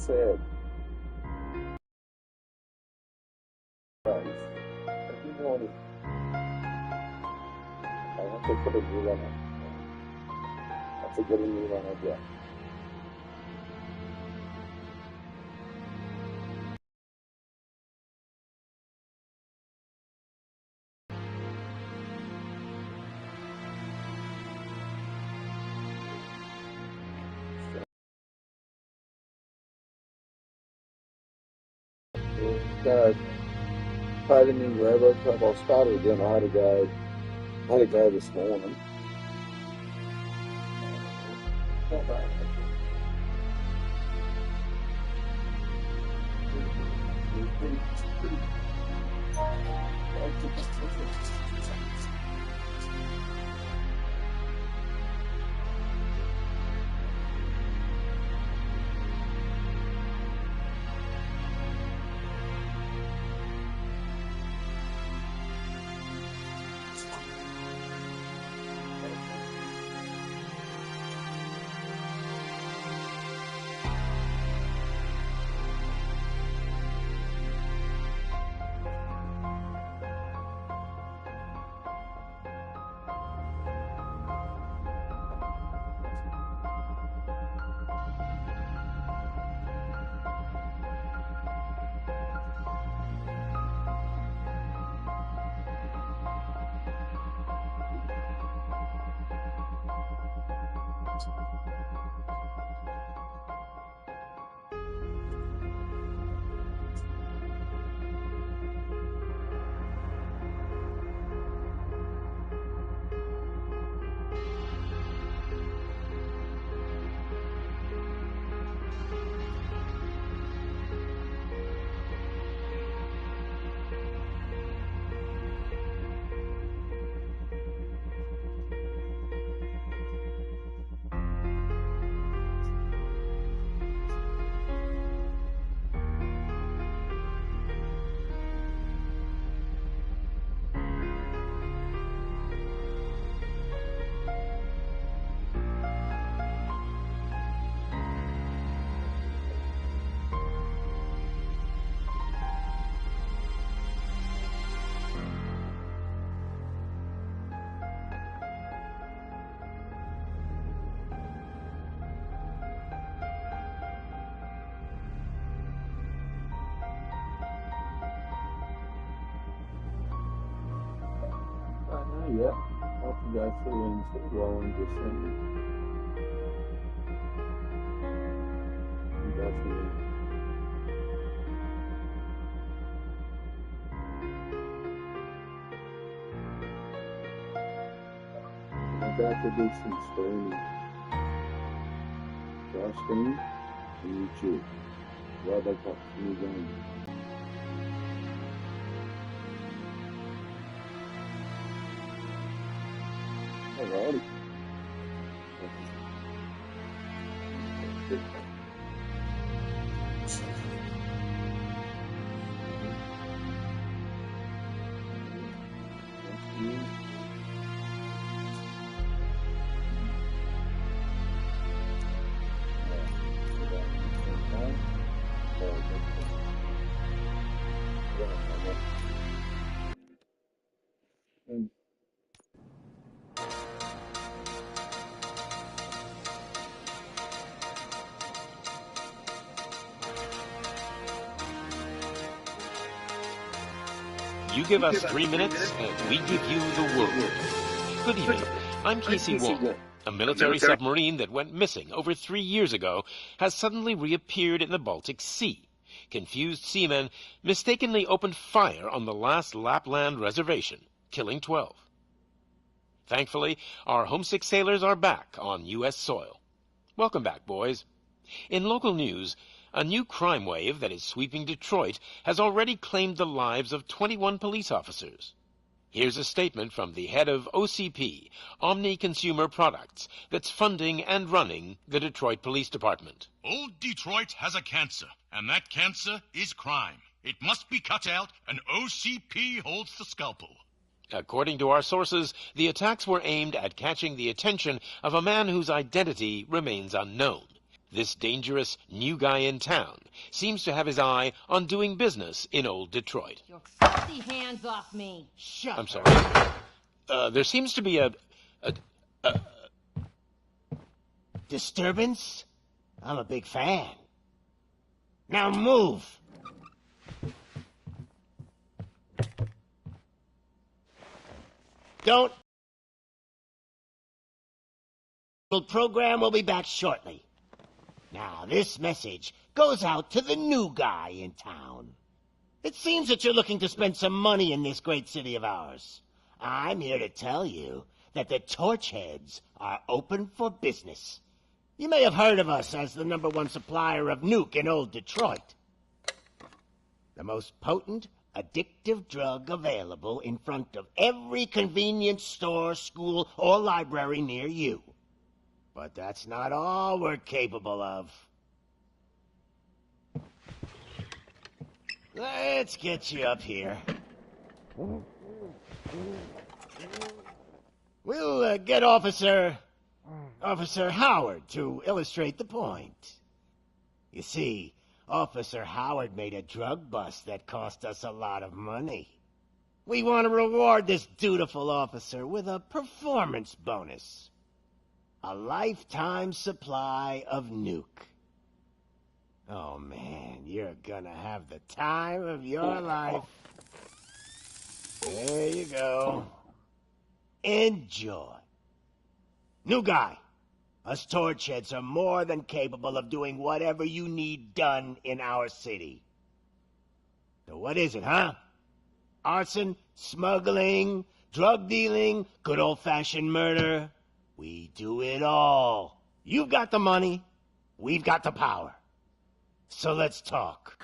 said. Guys, every morning, I want to put a new one on. I have to get a new one again. God, fighting in Robocop. I started again. I had to go this morning. Not bad. Yeah, I'll have to go through and see while I'm just go through. I'm about to do some streaming. Josh stream on YouTube. Robocop new game. Alrighty. You give us 3 minutes, and we give you the world. Good evening. I'm Casey Wong. A military submarine that went missing over 3 years ago has suddenly reappeared in the Baltic Sea. Confused seamen mistakenly opened fire on the last Lapland reservation, killing 12. Thankfully, our homesick sailors are back on U.S. soil. Welcome back, boys. In local news, a new crime wave that is sweeping Detroit has already claimed the lives of 21 police officers. Here's a statement from the head of OCP, Omni Consumer Products, that's funding and running the Detroit Police Department. Old Detroit has a cancer, and that cancer is crime. It must be cut out, and OCP holds the scalpel. According to our sources, the attacks were aimed at catching the attention of a man whose identity remains unknown. This dangerous new guy in town seems to have his eye on doing business in old Detroit. Your filthy hands off me. Shut I'm sorry. There seems to be a Disturbance? I'm a big fan. Now move! Don't... The program will be back shortly. Now, this message goes out to the new guy in town. It seems that you're looking to spend some money in this great city of ours. I'm here to tell you that the Torchheads are open for business. You may have heard of us as the #1 supplier of nuke in old Detroit. The most potent, addictive drug available in front of every convenience store, school, or library near you. But that's not all we're capable of. Let's get you up here. We'll get Officer Howard to illustrate the point. You see, Officer Howard made a drug bust that cost us a lot of money. We want to reward this dutiful officer with a performance bonus. A lifetime supply of nuke. Oh man, you're gonna have the time of your life. There you go. Enjoy. New guy, us Torchheads are more than capable of doing whatever you need done in our city. So what is it, huh? Arson, smuggling, drug dealing, good old-fashioned murder. We do it all. You've got the money, we've got the power. So let's talk.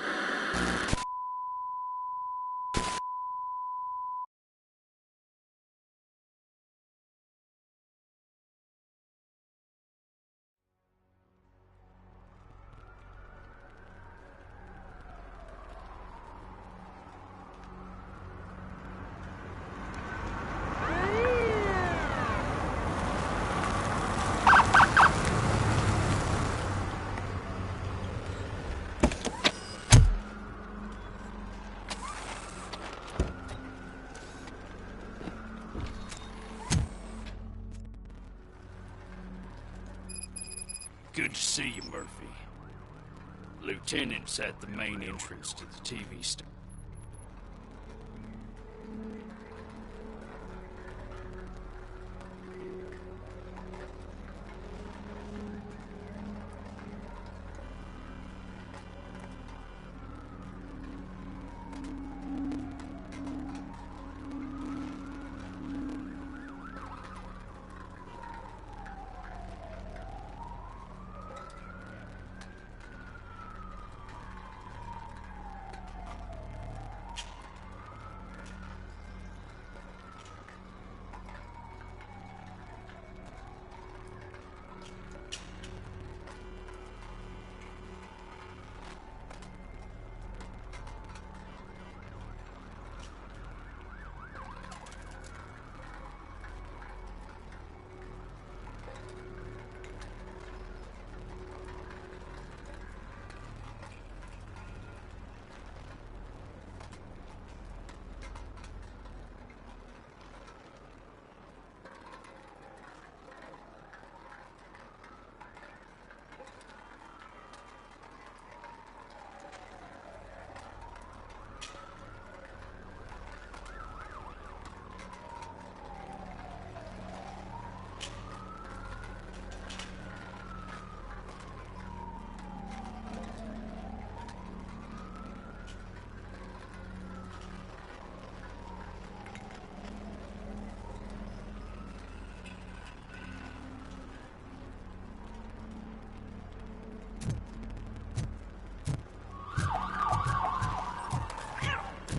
Good to see you, Murphy. Lieutenant's at the main entrance to the TV station.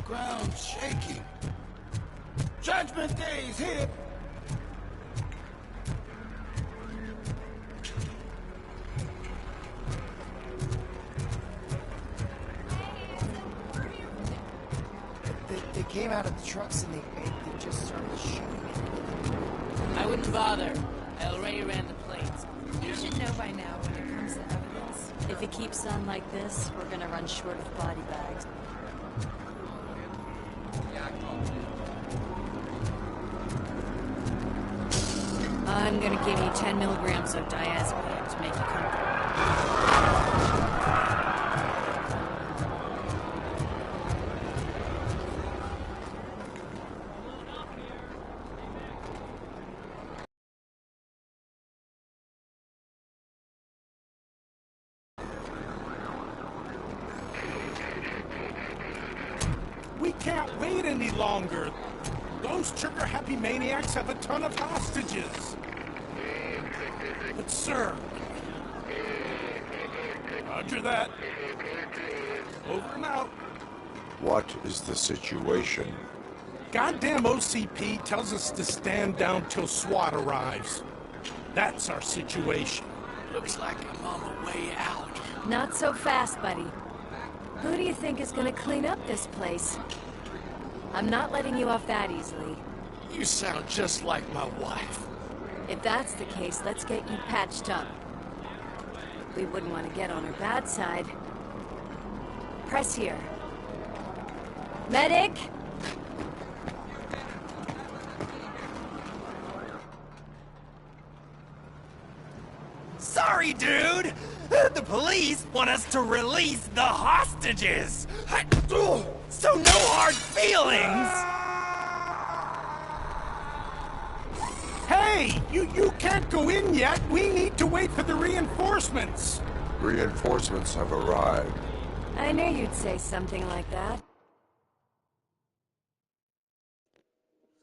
Ground shaking. Judgment Day is here. They came out of the trucks and they just started shooting. I wouldn't bother. I already ran the plates. You should know by now when it comes Where's the evidence? If it keeps on like this, we're gonna run short of body bags. I'm gonna give you 10 milligrams of diazepam to make you comfortable. We can't wait any longer. Those trigger-happy maniacs have a ton of hostages. But sir... Roger that. Over and out. What is the situation? Goddamn OCP tells us to stand down till SWAT arrives. That's our situation. Looks like I'm on the way out. Not so fast, buddy. Who do you think is gonna clean up this place? I'm not letting you off that easily. You sound just like my wife. If that's the case, let's get you patched up. We wouldn't want to get on her bad side. Press here. Medic! Sorry, dude! The police want us to release the hostages! So no hard feelings! Hey! You can't go in yet! We need to wait for the reinforcements! Reinforcements have arrived. I knew you'd say something like that.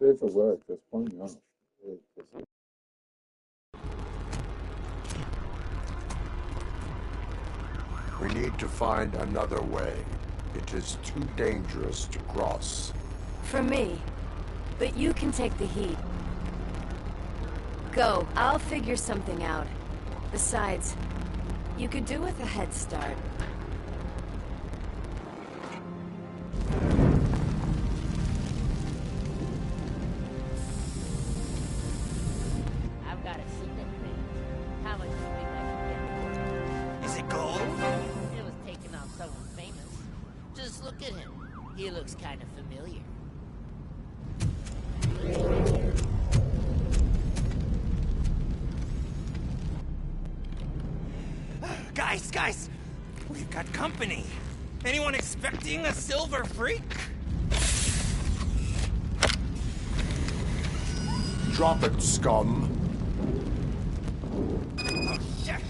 Safe at work, that's pointing out. We need to find another way. It is too dangerous to cross. For me. But you can take the heat. Go. I'll figure something out. Besides, you could do with a head start. I've got a secret thing. How much do you think I can get for it? Is it gold? It was taken off someone famous. Just look at him. He looks kind of familiar. Guys, we've got company. Anyone expecting a silver freak? Drop it, scum. Oh, shit.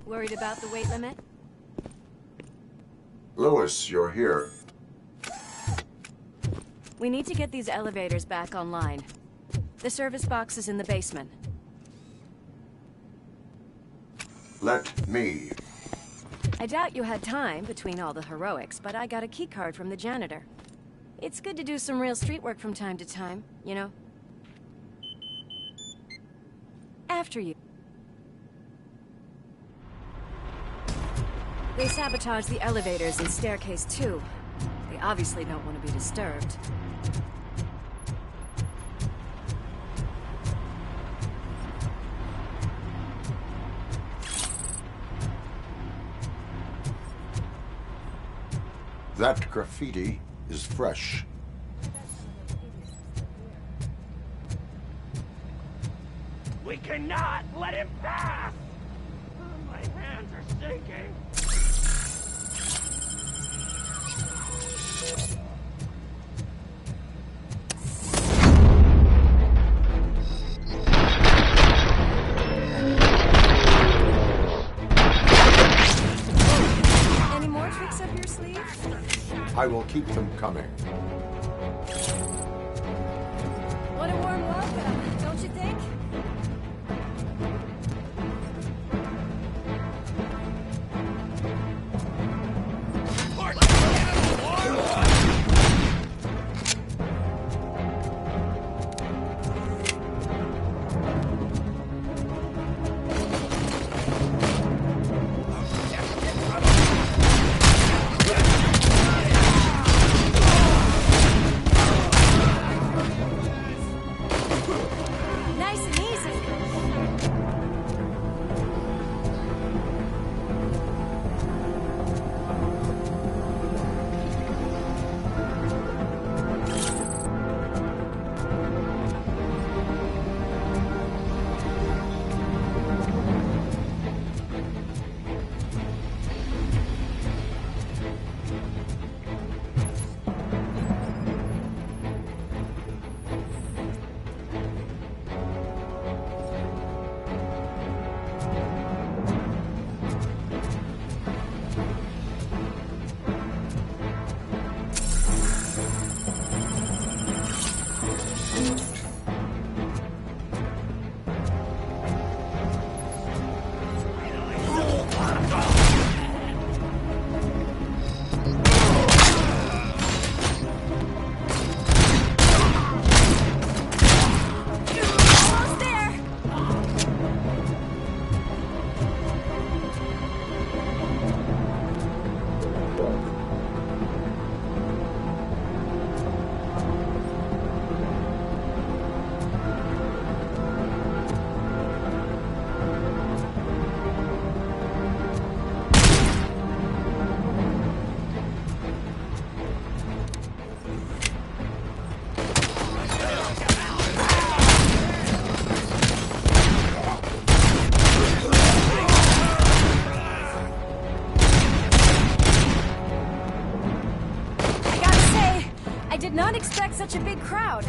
Worried about the weight limit? Lewis, you're here. We need to get these elevators back online. The service box is in the basement. Let me. I doubt you had time between all the heroics, but I got a keycard from the janitor. It's good to do some real street work from time to time, you know? After you. They sabotaged the elevators and staircase too. They obviously don't want to be disturbed. That graffiti is fresh. We cannot let him pass! My hands are shaking. Any more tricks up your sleeve? I will keep them coming. What a warm welcome, don't you think? Nice and easy. Almost there. I gotta say, I did not expect such a big crowd.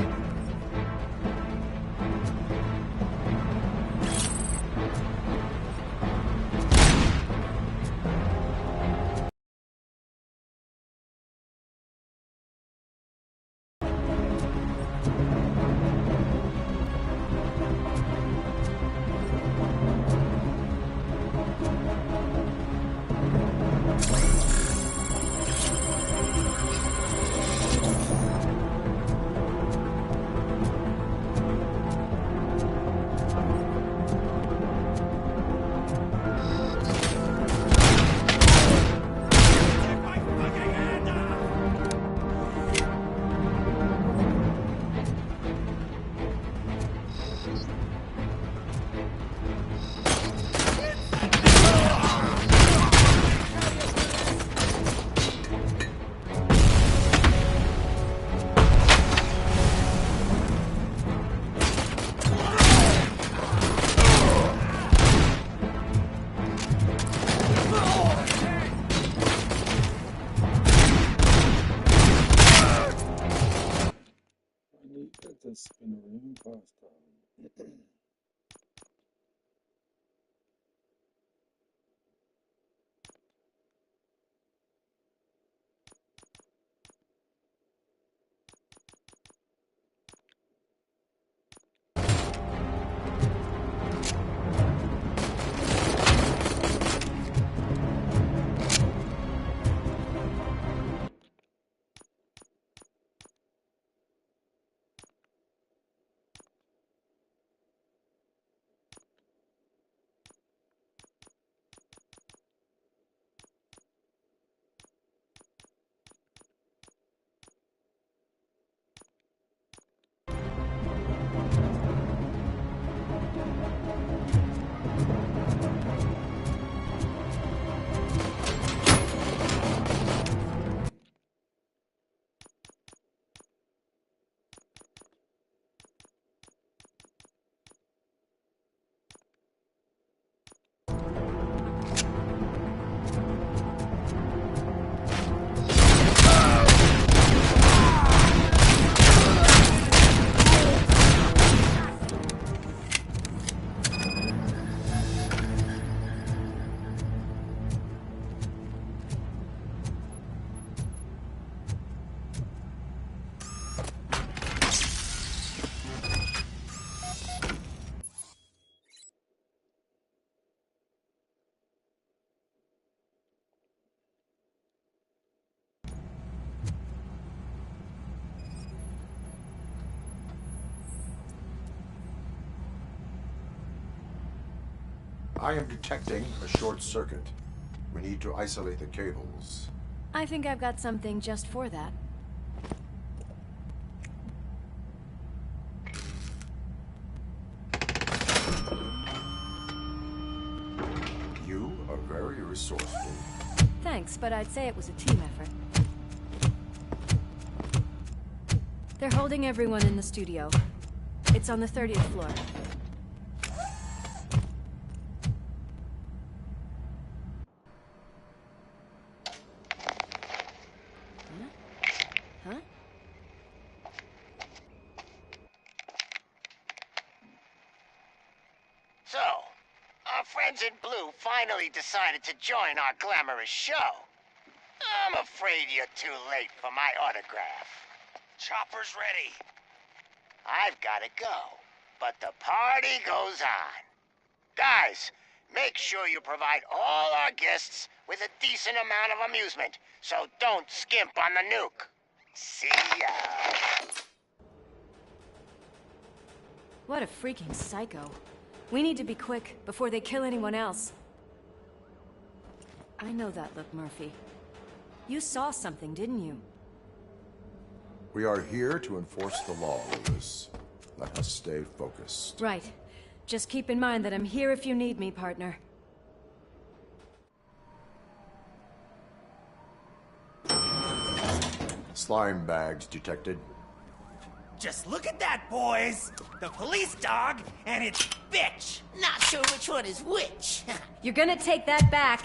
I am detecting a short circuit. We need to isolate the cables. I think I've got something just for that. You are very resourceful. Thanks, but I'd say it was a team effort. They're holding everyone in the studio. It's on the 30th floor. Huh? So, our friends in blue finally decided to join our glamorous show. I'm afraid you're too late for my autograph. Chopper's ready. I've got to go, but the party goes on. Guys, make sure you provide all our guests with a decent amount of amusement, so don't skimp on the nuke. See ya. What a freaking psycho. We need to be quick before they kill anyone else. I know that look, Murphy. You saw something, didn't you? We are here to enforce the law, Lewis. Let us stay focused. Right. Just keep in mind that I'm here if you need me, partner. Slime bags detected. Just look at that, boys! The police dog and its bitch! Not sure which one is which. You're gonna take that back.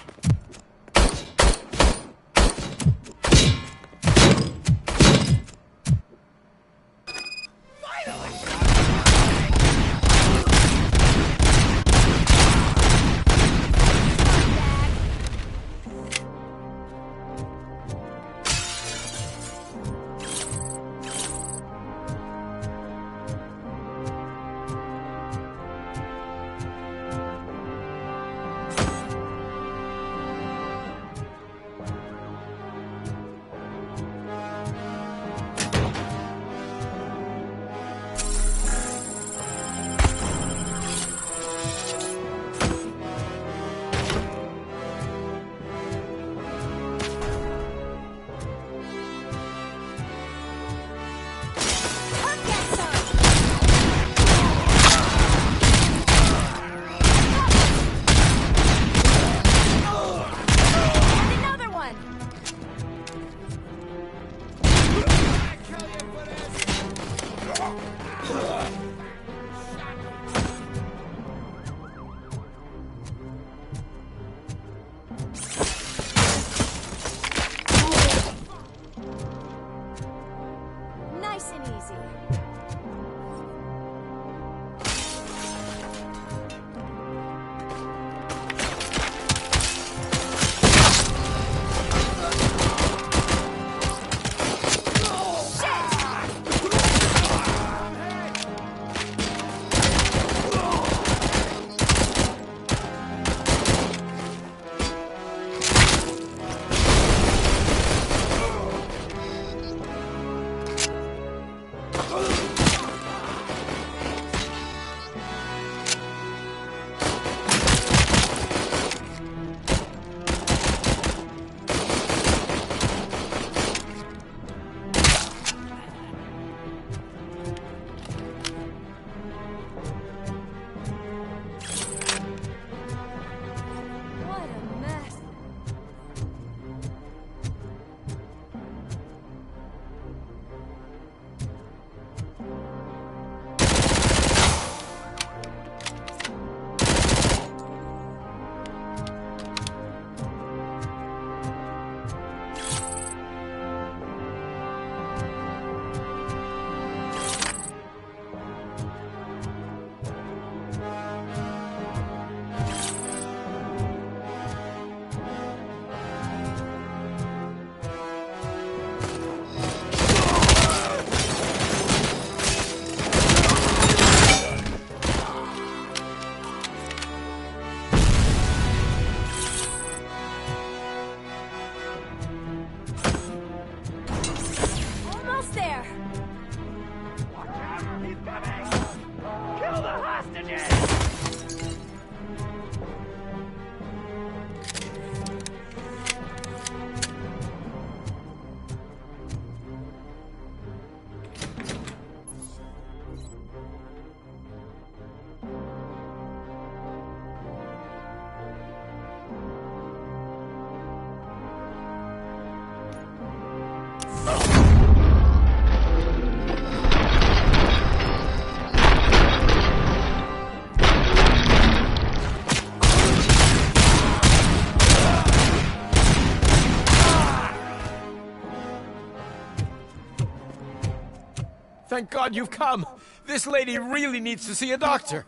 Thank God you've come. This lady really needs to see a doctor.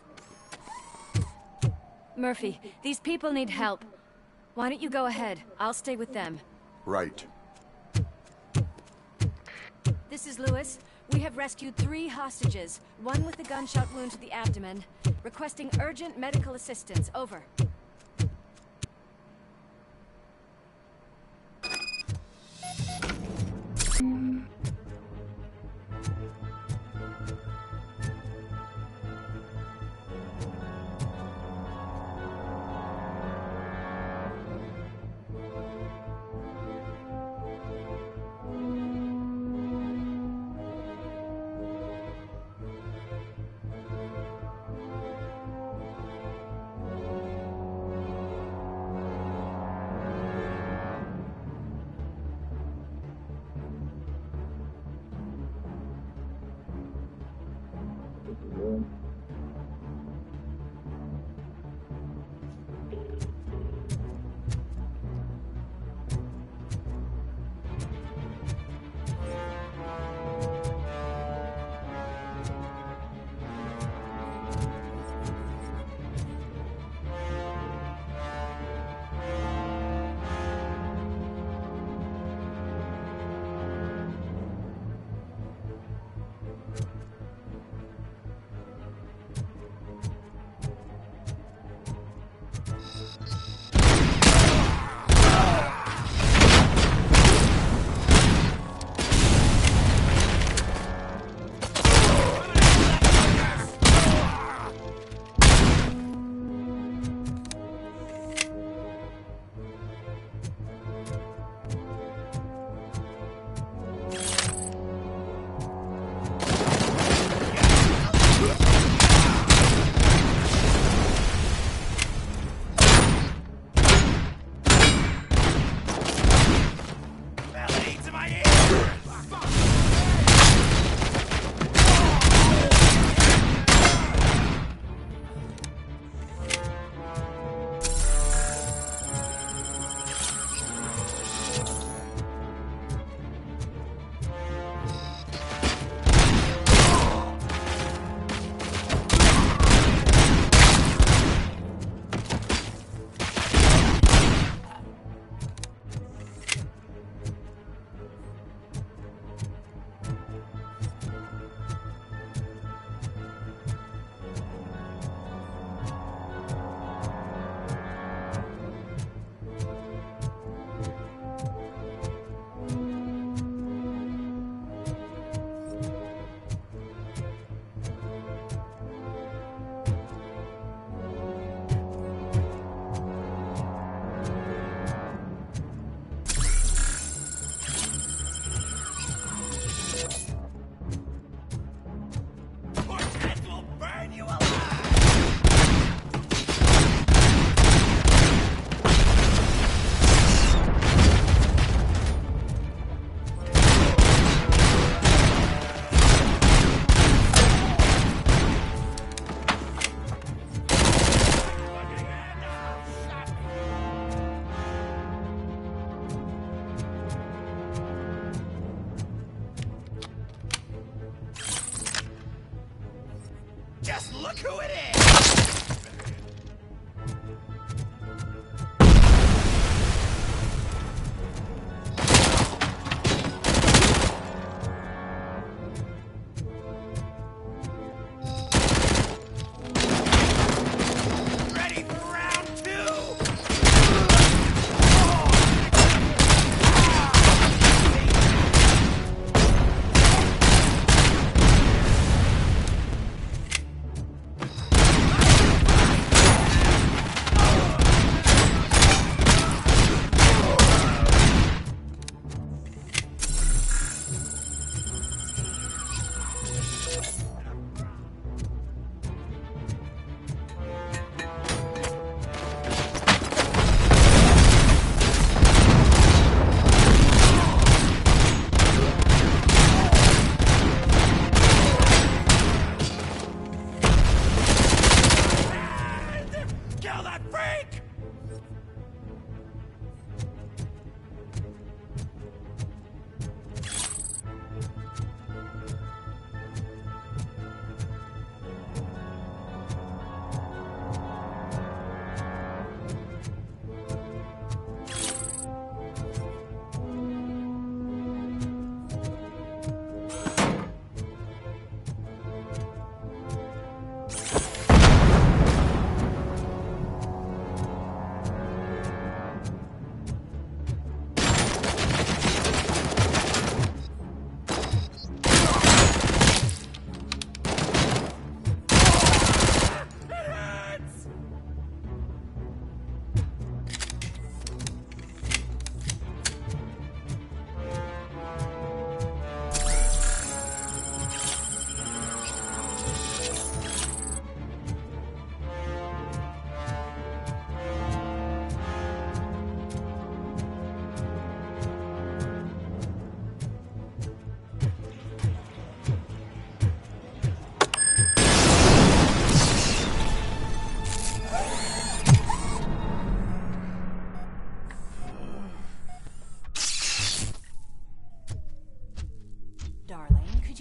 Murphy, these people need help. Why don't you go ahead? I'll stay with them. Right. This is Lewis. We have rescued 3 hostages, one with a gunshot wound to the abdomen, requesting urgent medical assistance. Over. Just look who it is! Ready for round 2?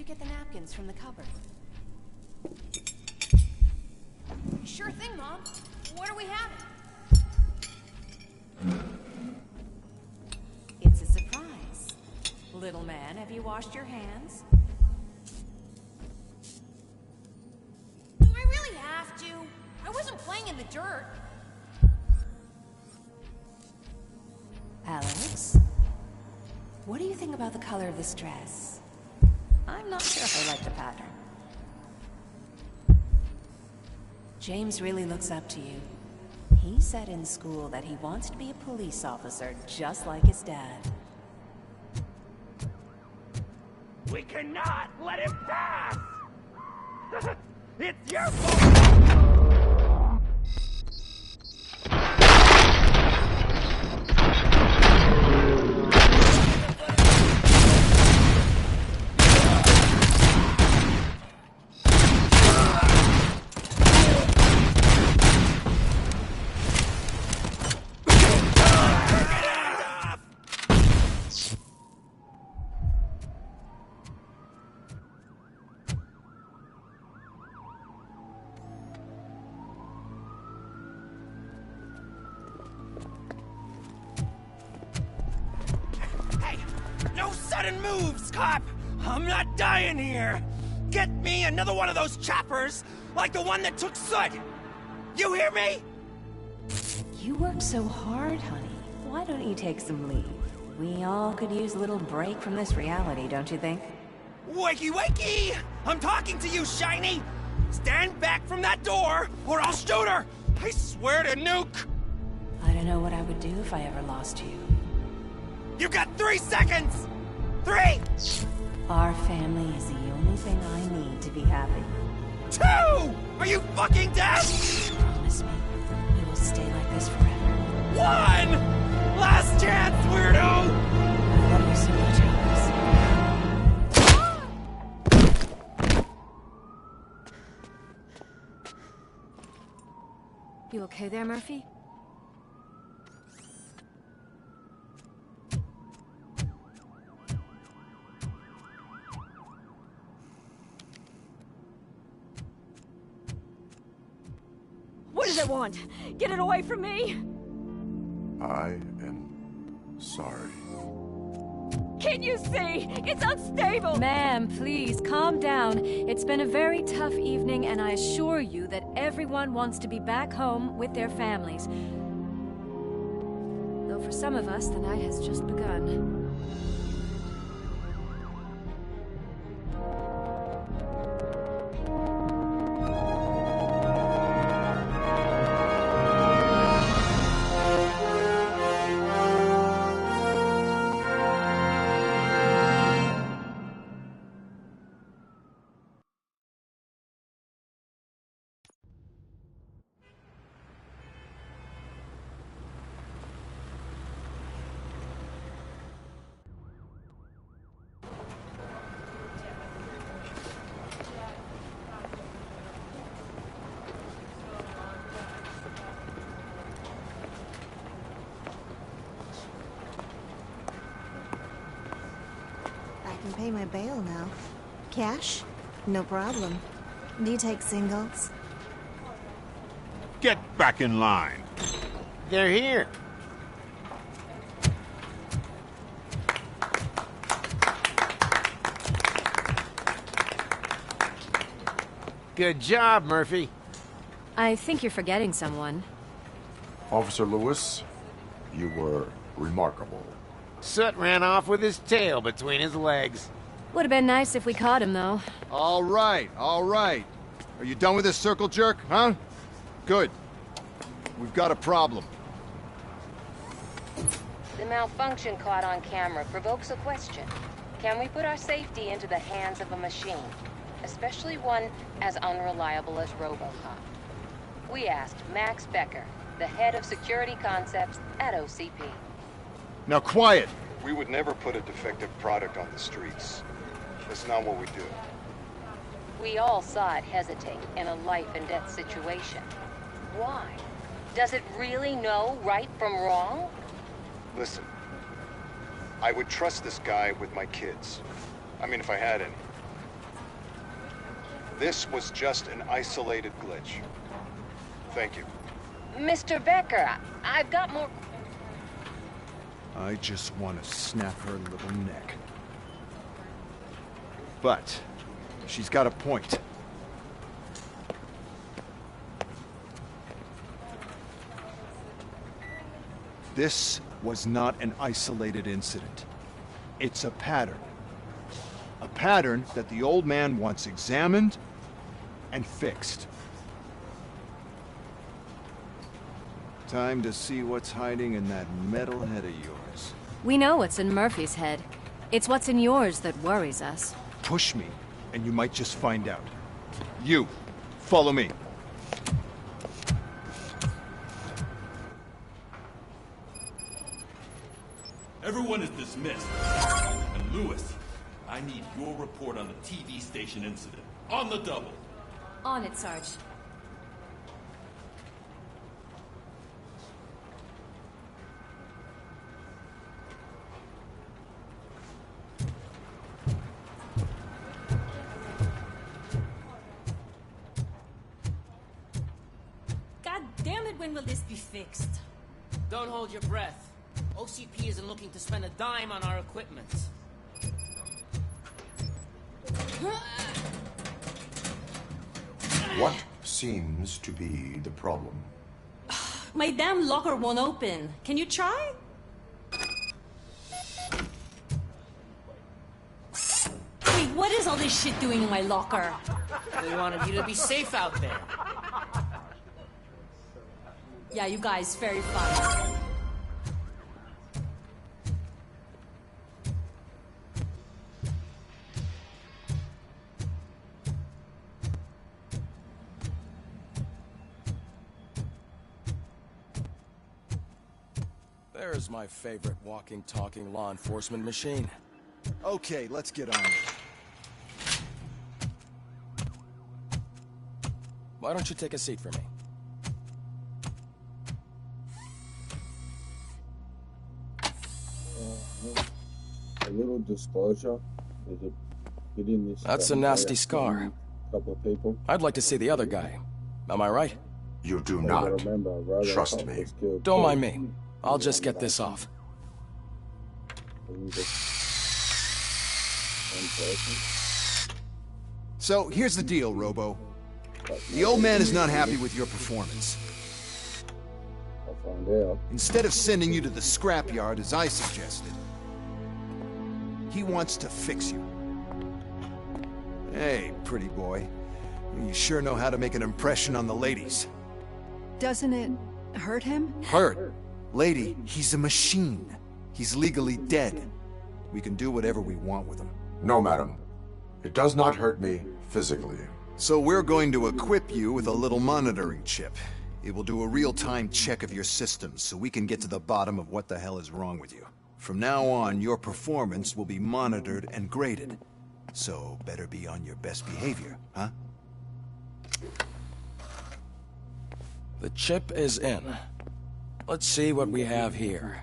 you get the napkins from the cupboard? Sure thing, Mom. What are we having? It's a surprise. Little man, have you washed your hands? Do I really have to? I wasn't playing in the dirt. Alex? What do you think about the color of this dress? I'm not sure if I like the pattern. James really looks up to you. He said in school that he wants to be a police officer just like his dad. We cannot let him pass! It's your fault! Moves, cop! I'm not dying here! Get me another one of those choppers, like the one that took Soot! You hear me? You work so hard, honey. Why don't you take some leave? We all could use a little break from this reality, don't you think? Wakey, wakey! I'm talking to you, Shiny! Stand back from that door, or I'll shoot her! I swear to nuke! I don't know what I would do if I ever lost you. You got 3 seconds! 3! Our family is the only thing I need to be happy. 2! Are you fucking deaf? Promise me, we will stay like this forever. 1! Last chance, weirdo! I love you so much, Alex. You okay there, Murphy? What does it want? Get it away from me! I am sorry. Can't you see? It's unstable! Ma'am, please, calm down. It's been a very tough evening, and I assure you that everyone wants to be back home with their families. Though for some of us, the night has just begun. can pay my bail now. Cash? No problem. Do you take singles? Get back in line. They're here. Good job, Murphy. I think you're forgetting someone. Officer Lewis, you were remarkable. Soot ran off with his tail between his legs. Would have been nice if we caught him, though. All right, all right. Are you done with this circle jerk, huh? Good. We've got a problem. The malfunction caught on camera provokes a question. Can we put our safety into the hands of a machine? Especially one as unreliable as Robocop. We asked Max Becker, the head of security concepts at OCP. Now quiet! We would never put a defective product on the streets. That's not what we do. We all saw it hesitate in a life and death situation. Why? Does it really know right from wrong? Listen, I would trust this guy with my kids. I mean, if I had any. This was just an isolated glitch. Thank you. Mr. Becker, I've got more... I just want to snap her little neck. But she's got a point. This was not an isolated incident. It's a pattern. A pattern that the old man wants examined and fixed. Time to see what's hiding in that metal head of yours. We know what's in Murphy's head. It's what's in yours that worries us. Push me, and you might just find out. You, follow me. Everyone is dismissed. And Lewis, I need your report on the TV station incident. On the double. On it, Sarge. God damn it, when will this be fixed? Don't hold your breath. OCP isn't looking to spend a dime on our equipment. What seems to be the problem? My damn locker won't open. Can you try? Wait, what is all this shit doing in my locker? They wanted you to be safe out there. Yeah, you guys, very fun. There's my favorite walking, talking law enforcement machine. Okay, let's get on it. Why don't you take a seat for me? A little disclosure. That's a nasty scar. Couple of people. I'd like to see the other guy. Am I right? You do not. Trust me. Don't mind me. I'll just get this off. So, here's the deal, Robo. The old man is not happy with your performance. I'll find out. Instead of sending you to the scrapyard, as I suggested, he wants to fix you. Hey, pretty boy. You sure know how to make an impression on the ladies. Doesn't it hurt him? Hurt? Lady, he's a machine. He's legally dead. We can do whatever we want with him. No, madam. It does not hurt me physically. So we're going to equip you with a little monitoring chip. It will do a real-time check of your systems so we can get to the bottom of what the hell is wrong with you. From now on, your performance will be monitored and graded. So better be on your best behavior, huh? The chip is in. Let's see what we have here.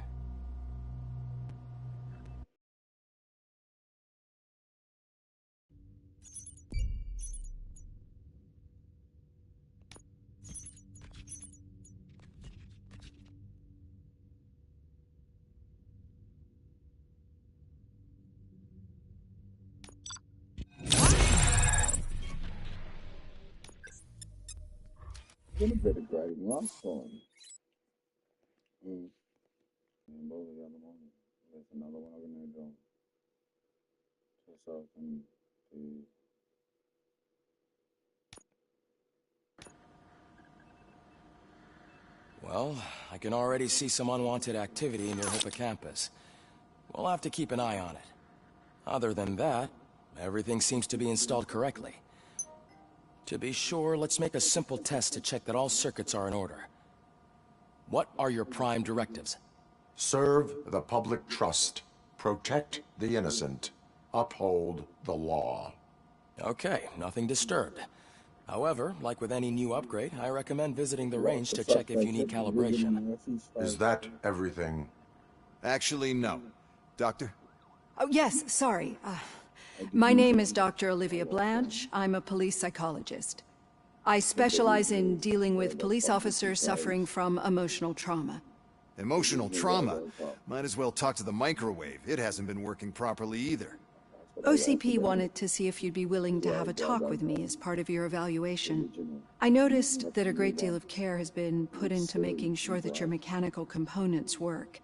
Did a bit of grading last time. And what was the other one? There's another one I'm going to do. Just so I can do. Well, I can already see some unwanted activity in your hippocampus. We'll have to keep an eye on it. Other than that, everything seems to be installed correctly. To be sure, let's make a simple test to check that all circuits are in order. What are your prime directives? Serve the public trust. Protect the innocent. Uphold the law. Okay, nothing disturbed. However, like with any new upgrade, I recommend visiting the range to check if you need calibration. Is that everything? Actually, no. Doctor? Oh, yes, sorry. My name is Dr. Olivia Blanche. I'm a police psychologist. I specialize in dealing with police officers suffering from emotional trauma. Emotional trauma? Might as well talk to the microwave. It hasn't been working properly either. OCP wanted to see if you'd be willing to have a talk with me as part of your evaluation. I noticed that a great deal of care has been put into making sure that your mechanical components work.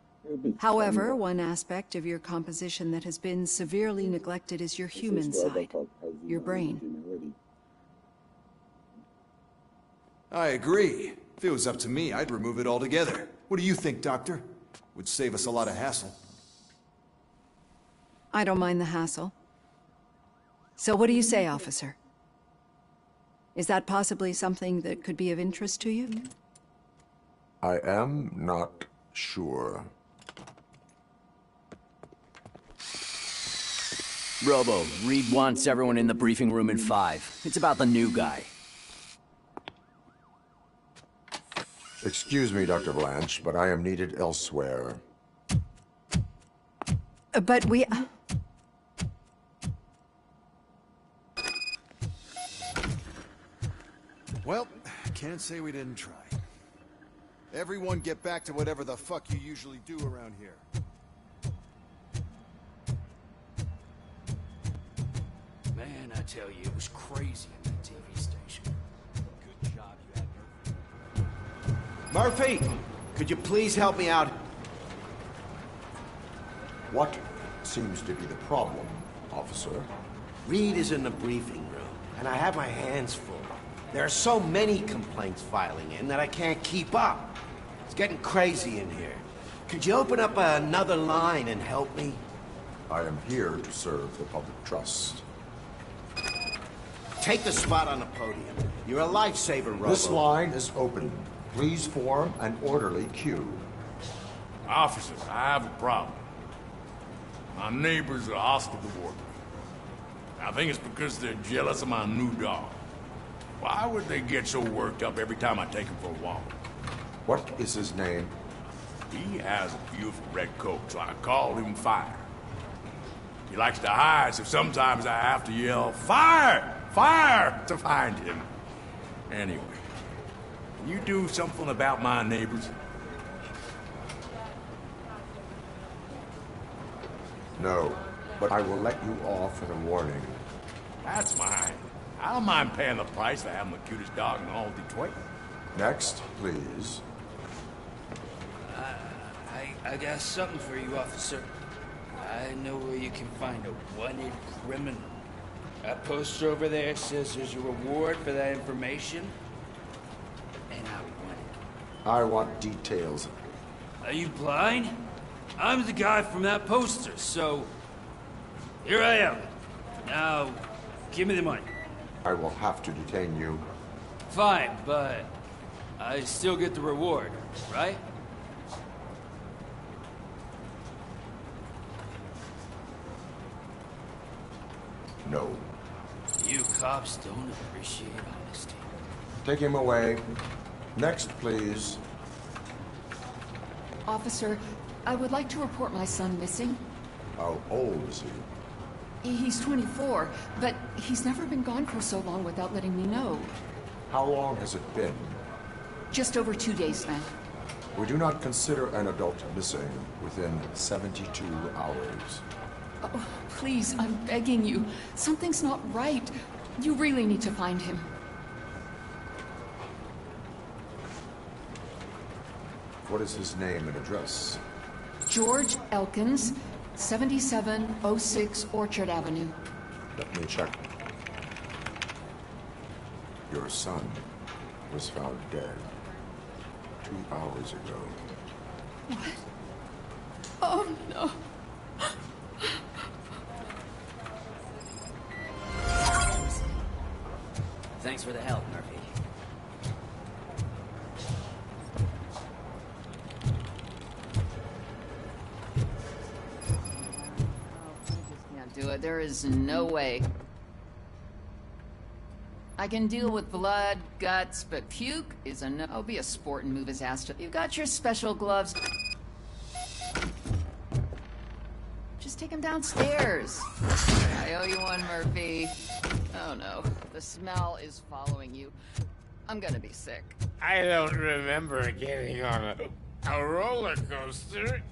However, one aspect of your composition that has been severely neglected is your human side, your brain. I agree. If it was up to me, I'd remove it altogether. What do you think, Doctor? Would save us a lot of hassle. I don't mind the hassle. So what do you say, officer? Is that possibly something that could be of interest to you? I am not sure. Robo, Reed wants everyone in the briefing room in 5. It's about the new guy. Excuse me, Dr. Blanche, but I am needed elsewhere. But we... Well, can't say we didn't try. Everyone get back to whatever the fuck you usually do around here. Man, I tell you, it was crazy in that TV station. Good job you had Murphy, could you please help me out? What seems to be the problem, officer? Reed is in the briefing room, and I have my hands full. There are so many complaints filing in that I can't keep up. It's getting crazy in here. Could you open up another line and help me? I am here to serve the public trust. Take the spot on the podium. You're a lifesaver, Robo. This line is open. Please form an orderly queue. Officers, I have a problem. My neighbors are hostile toward me. I think it's because they're jealous of my new dog. Why would they get so worked up every time I take him for a walk? What is his name? He has a beautiful red coat, so I call him Fire. He likes to hide, so sometimes I have to yell, "Fire! Fire!" to find him. Anyway, can you do something about my neighbors? No, but I will let you off in a warning. That's mine. I don't mind paying the price for having the cutest dog in all of Detroit. Next, please. I got something for you, officer. I know where you can find a wanted criminal. That poster over there says there's a reward for that information. And I want it. I want details. Are you blind? I'm the guy from that poster, so... Here I am. Now, give me the money. I will have to detain you. Fine, but I still get the reward, right? No. You cops don't appreciate honesty. Take him away. Next, please. Officer, I would like to report my son missing. How old is he? He's 24, but he's never been gone for so long without letting me know. How long has it been? Just over 2 days now. We do not consider an adult missing within 72 hours. Oh, please, I'm begging you. Something's not right. You really need to find him. What is his name and address? George Elkins, 7706 Orchard Avenue. Let me check. Your son was found dead 2 hours ago. What? Oh, no. Thanks for the help, Murphy. Can't do it. There is no way. I can deal with blood, guts, but puke is a no. I'll be a sport and move his ass to. You've got your special gloves. Just Just take him downstairs. I owe you one, Murphy. Oh no, the smell is following you. I'm gonna be sick. I don't remember getting on a roller coaster.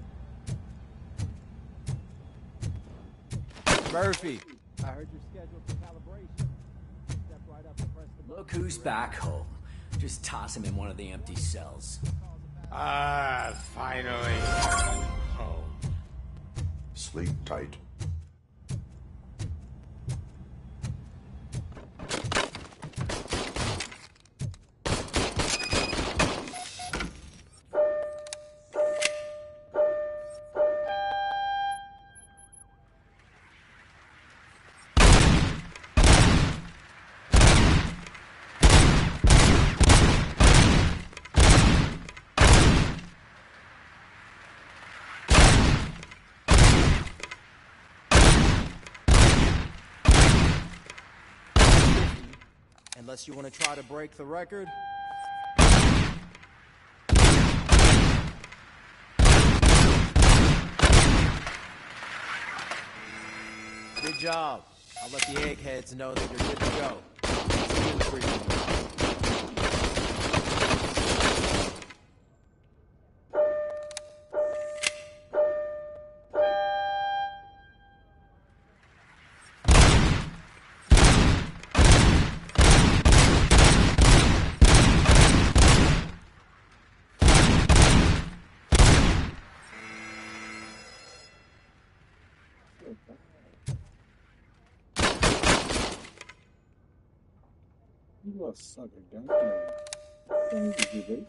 Murphy, I heard you're scheduled for calibration. Step right up and press the button. Look who's back home. Just toss him in one of the empty cells. Finally. Home. Sleep tight. Unless you want to try to break the record. Good job. I'll let the eggheads know that you're good to go. You a sucker, don't you? Thank you, baby.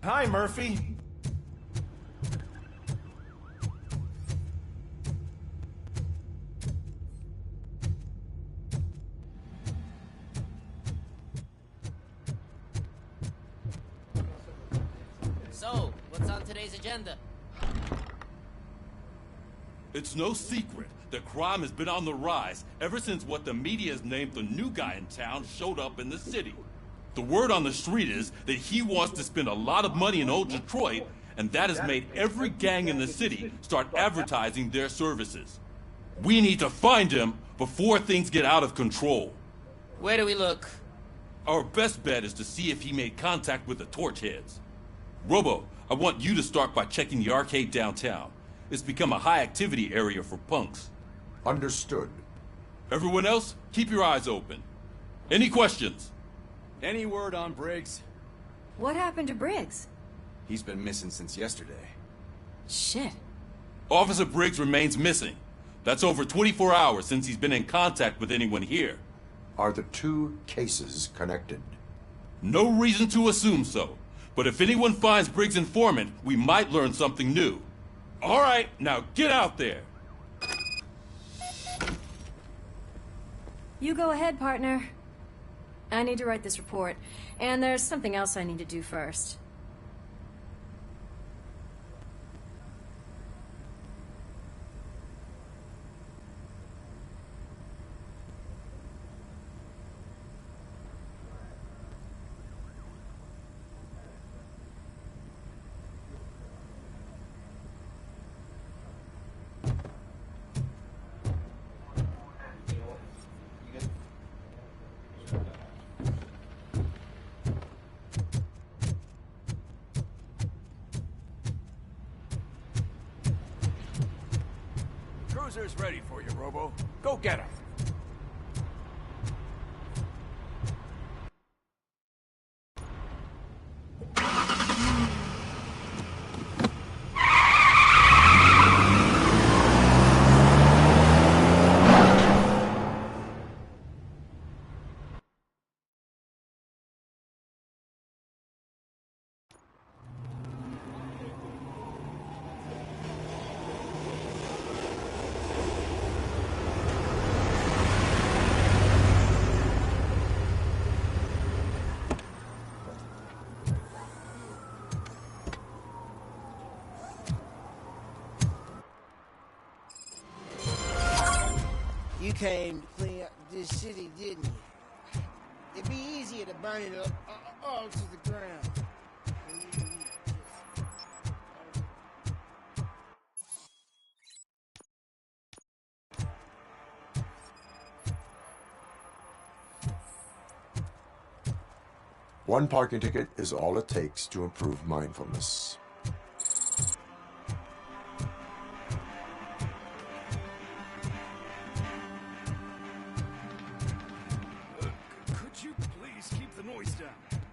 Hi, Murphy. So, what's on today's agenda? It's no secret that crime has been on the rise ever since what the media has named the new guy in town showed up in the city. The word on the street is that he wants to spend a lot of money in old Detroit, and that has made every gang in the city start advertising their services. We need to find him before things get out of control. Where do we look? Our best bet is to see if he made contact with the Torchheads. Robo, I want you to start by checking the arcade downtown. It's become a high-activity area for punks. Understood. Everyone else, keep your eyes open. Any questions? Any word on Briggs? What happened to Briggs? He's been missing since yesterday. Shit. Officer Briggs remains missing. That's over 24 hours since he's been in contact with anyone here. Are the two cases connected? No reason to assume so. But if anyone finds Briggs' informant, we might learn something new. All right, now get out there. You go ahead, partner. I need to write this report, and there's something else I need to do first. Cruiser's ready for you, Robo. Go get him. You came to clean up this city, didn't you? It'd be easier to burn it all to the ground. One parking ticket is all it takes to improve mindfulness. Could you please keep the noise down?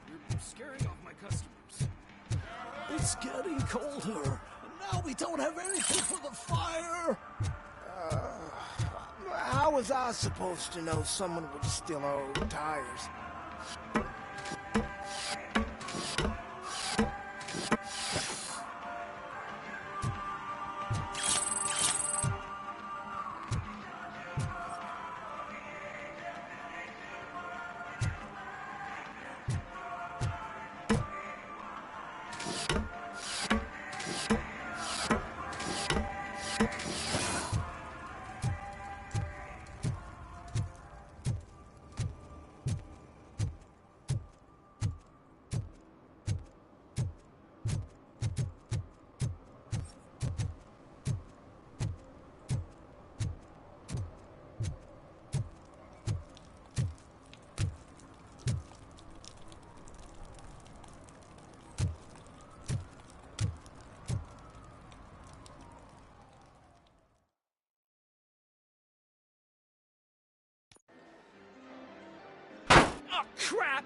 You're scaring off my customers. It's getting colder, and now we don't have anything for the fire! How was I supposed to know someone would steal our old tires? Oh, crap!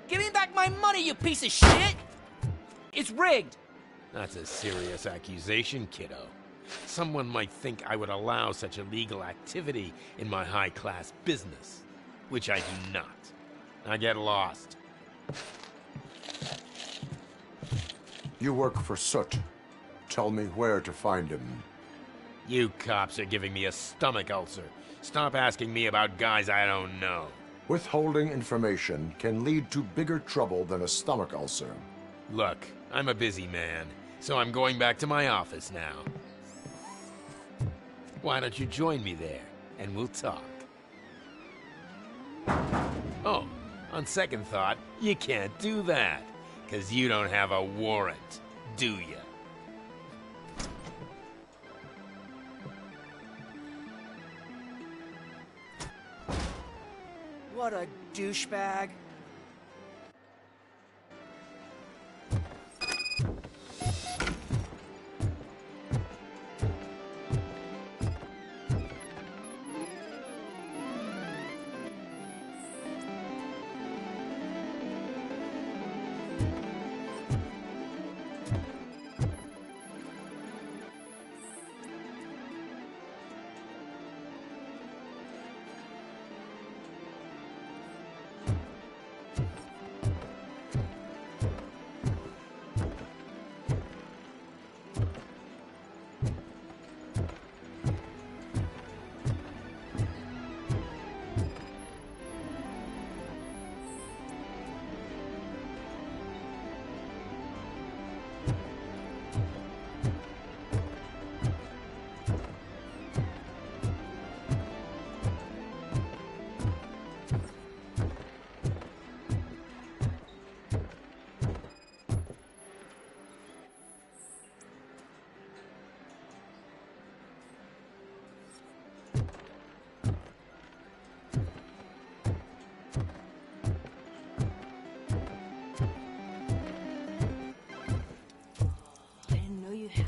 Give me back my money, you piece of shit! It's rigged! That's a serious accusation, kiddo. Someone might think I would allow such illegal activity in my high-class business, which I do not. I get lost. You work for Soot. Tell me where to find him. You cops are giving me a stomach ulcer. Stop asking me about guys I don't know. Withholding information can lead to bigger trouble than a stomach ulcer. Look, I'm a busy man, so I'm going back to my office now. Why don't you join me there, and we'll talk. Oh, on second thought, you can't do that, 'cause you don't have a warrant, do ya? What a douchebag.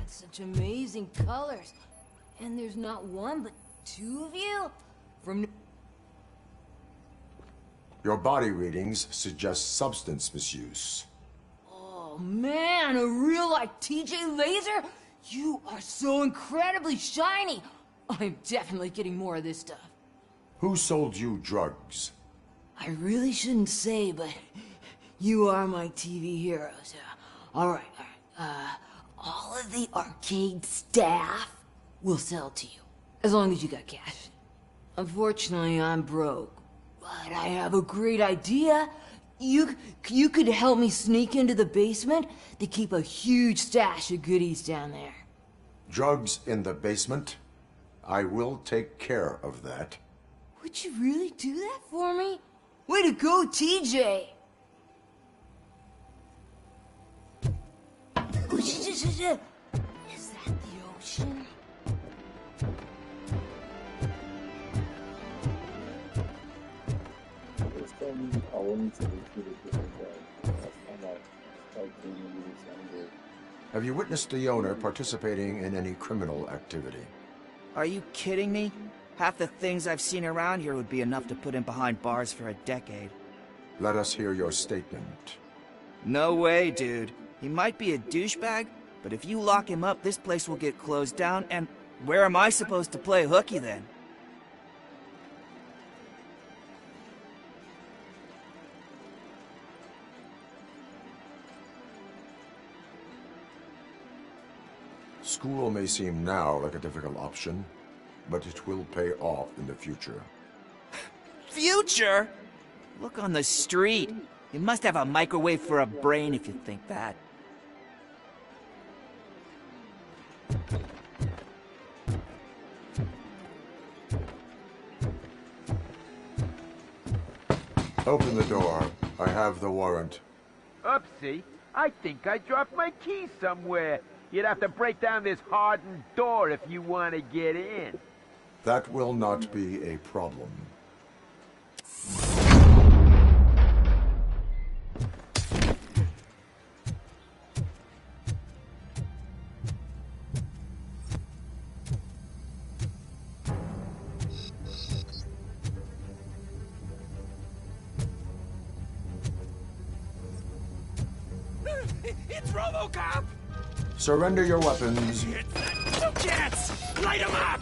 Such amazing colors. And there's not one, but two of you? From... Your body readings suggest substance misuse. Oh man, a real like TJ Laser? You are so incredibly shiny. I'm definitely getting more of this stuff. Who sold you drugs? I really shouldn't say, but you are my TV heroes. All right. All of the arcade staff will sell to you, as long as you got cash. Unfortunately, I'm broke, but I have a great idea. You could help me sneak into the basement to keep a huge stash of goodies down there. Drugs in the basement? I will take care of that. Would you really do that for me? Way to go, TJ! Is that the ocean? Have you witnessed the owner participating in any criminal activity? Are you kidding me? Half the things I've seen around here would be enough to put him behind bars for a decade. Let us hear your statement. No way, dude. He might be a douchebag, but if you lock him up, this place will get closed down, and where am I supposed to play hooky then? School may seem now like a difficult option, but it will pay off in the future. Future? Look on the street. You must have a microwave for a brain if you think that. Open the door. I have the warrant. Oopsie. I think I dropped my keys somewhere. You'd have to break down this hardened door if you want to get in. That will not be a problem. It's Robocop! Surrender your weapons. No chance! Light him up!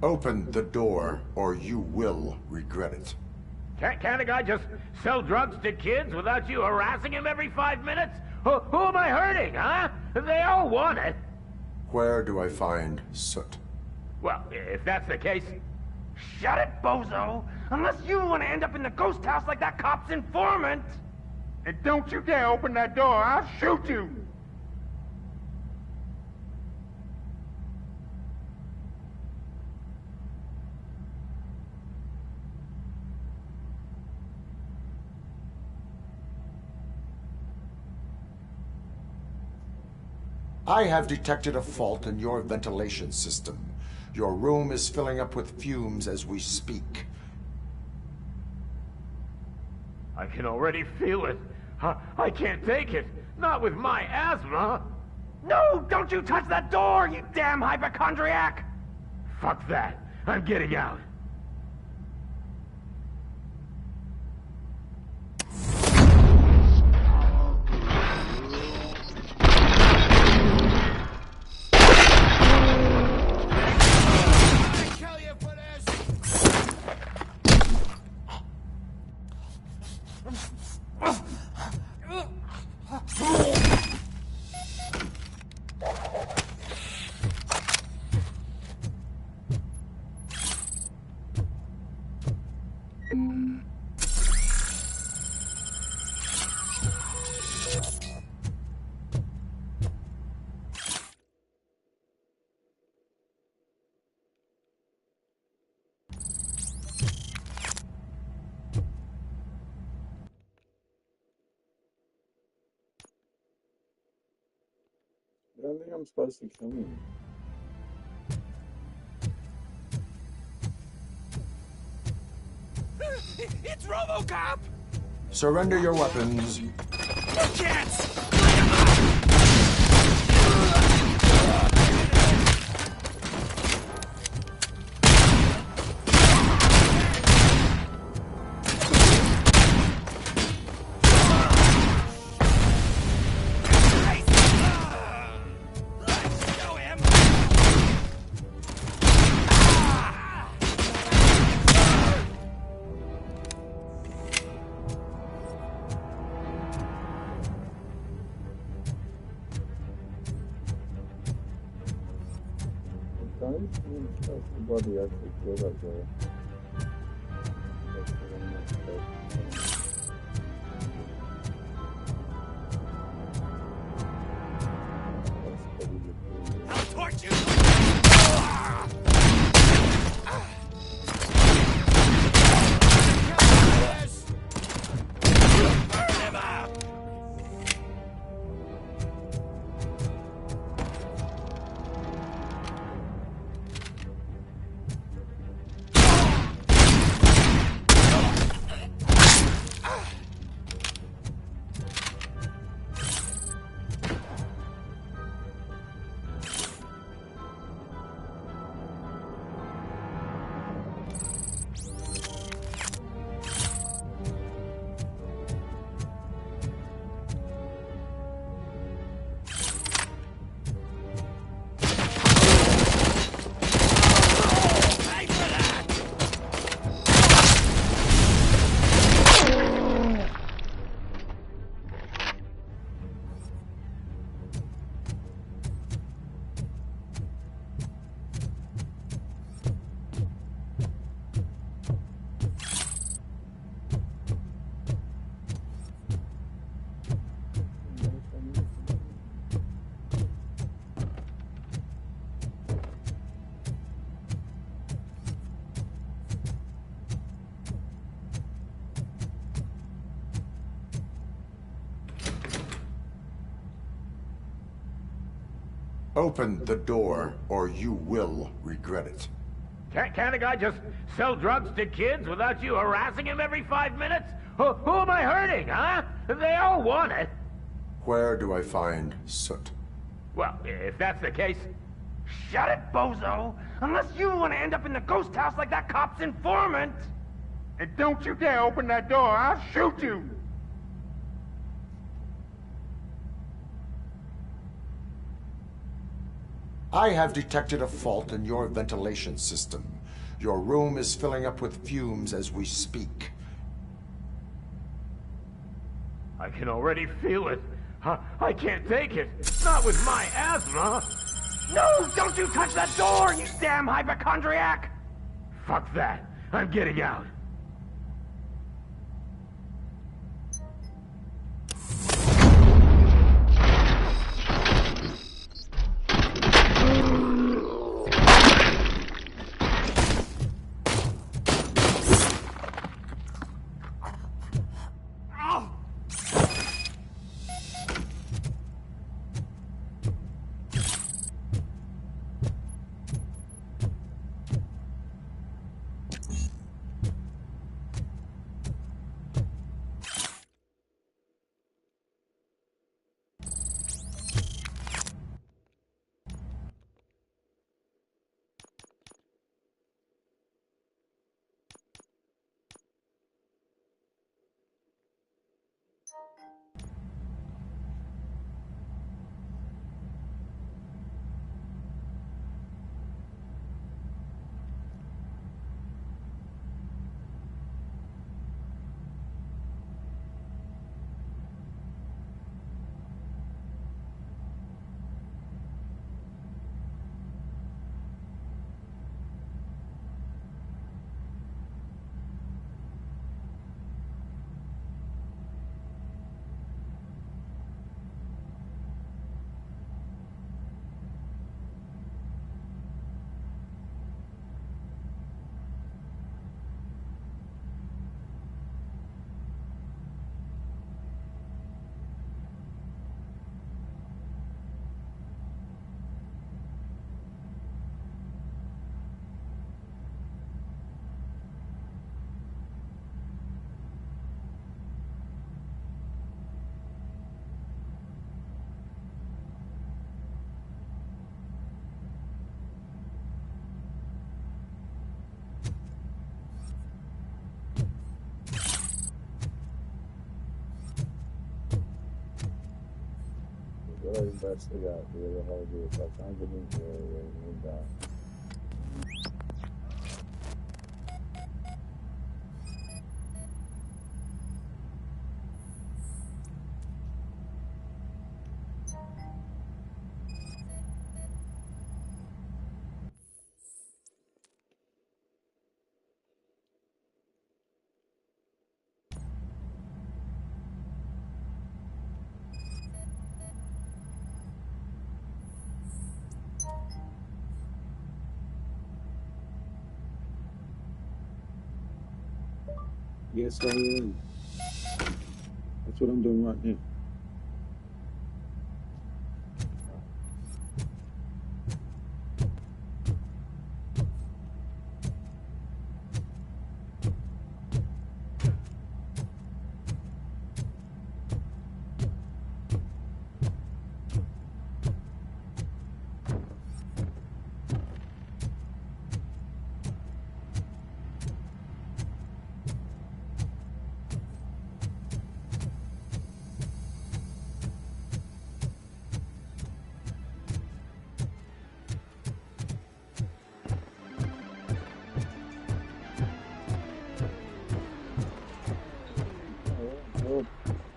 Open the door, or you will regret it. Can't a guy just sell drugs to kids without you harassing him every 5 minutes? Who am I hurting, huh? They all want it. Where do I find Soot? Well, if that's the case... Shut it, bozo! Unless you want to end up in the ghost house like that cop's informant! And don't you dare open that door, I'll shoot you! I have detected a fault in your ventilation system. Your room is filling up with fumes as we speak. I can already feel it. I can't take it. Not with my asthma. No, don't you touch that door, you damn hypochondriac! Fuck that. I'm getting out. I don't think I'm supposed to kill him. It's Robocop! Surrender your weapons. No chance! Don't think that's the body actually killed that girl. That's the one that's dead. I'll torch you! Burn him up! Open the door, or you will regret it. Can't a guy just sell drugs to kids without you harassing him every 5 minutes? Who am I hurting, huh? They all want it. Where do I find Soot? Well, if that's the case... Shut it, bozo! Unless you want to end up in the ghost house like that cop's informant! And don't you dare open that door, I'll shoot you! I have detected a fault in your ventilation system. Your room is filling up with fumes as we speak. I can already feel it. I can't take it. Not with my asthma. No, don't you touch that door, you damn hypochondriac! Fuck that. I'm getting out. What is best to got? The other whole group. Like, I'm giving you a guy. Yes, I am. That's what I'm doing right now.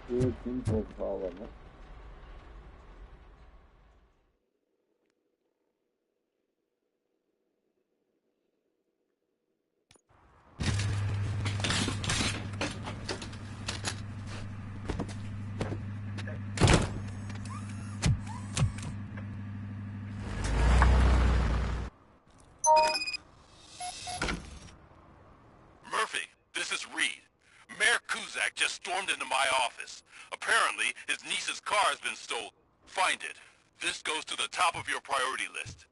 Good info problem. Murphy, this is Reed. Mayor Kuzak just stormed into my office. Apparently, his niece's car has been stolen. Find it. This goes to the top of your priority list.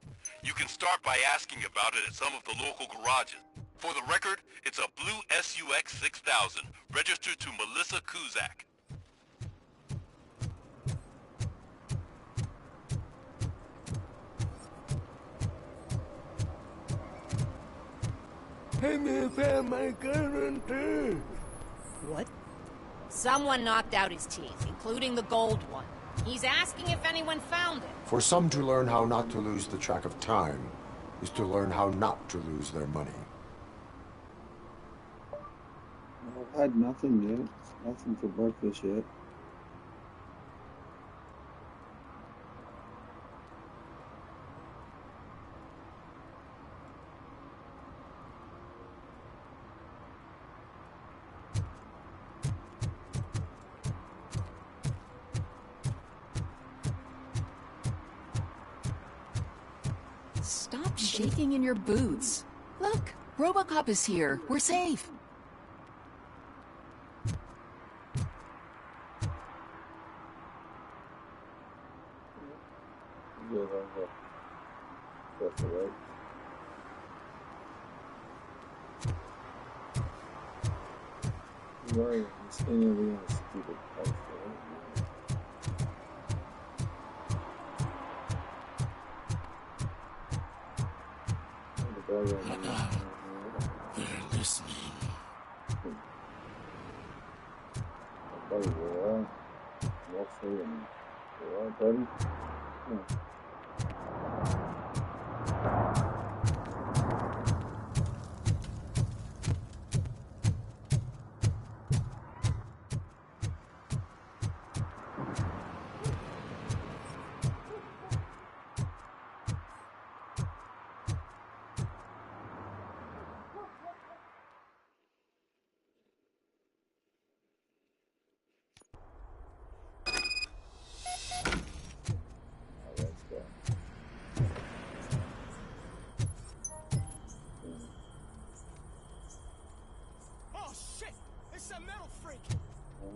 You can start by asking about it at some of the local garages. For the record, it's a blue SUX 6000, registered to Melissa Kuzak. What? Someone knocked out his teeth, including the gold one. He's asking if anyone found it. For some to learn how not to lose the track of time is to learn how not to lose their money. I've had nothing yet. Nothing for breakfast yet. Stop shaking in your boots. Look, Robocop is here. We're safe. Yeah, that's right. Right, I'm staying in a stupid place. They're listening. Buddy, you alright? What's saying? You alright, buddy? Yeah.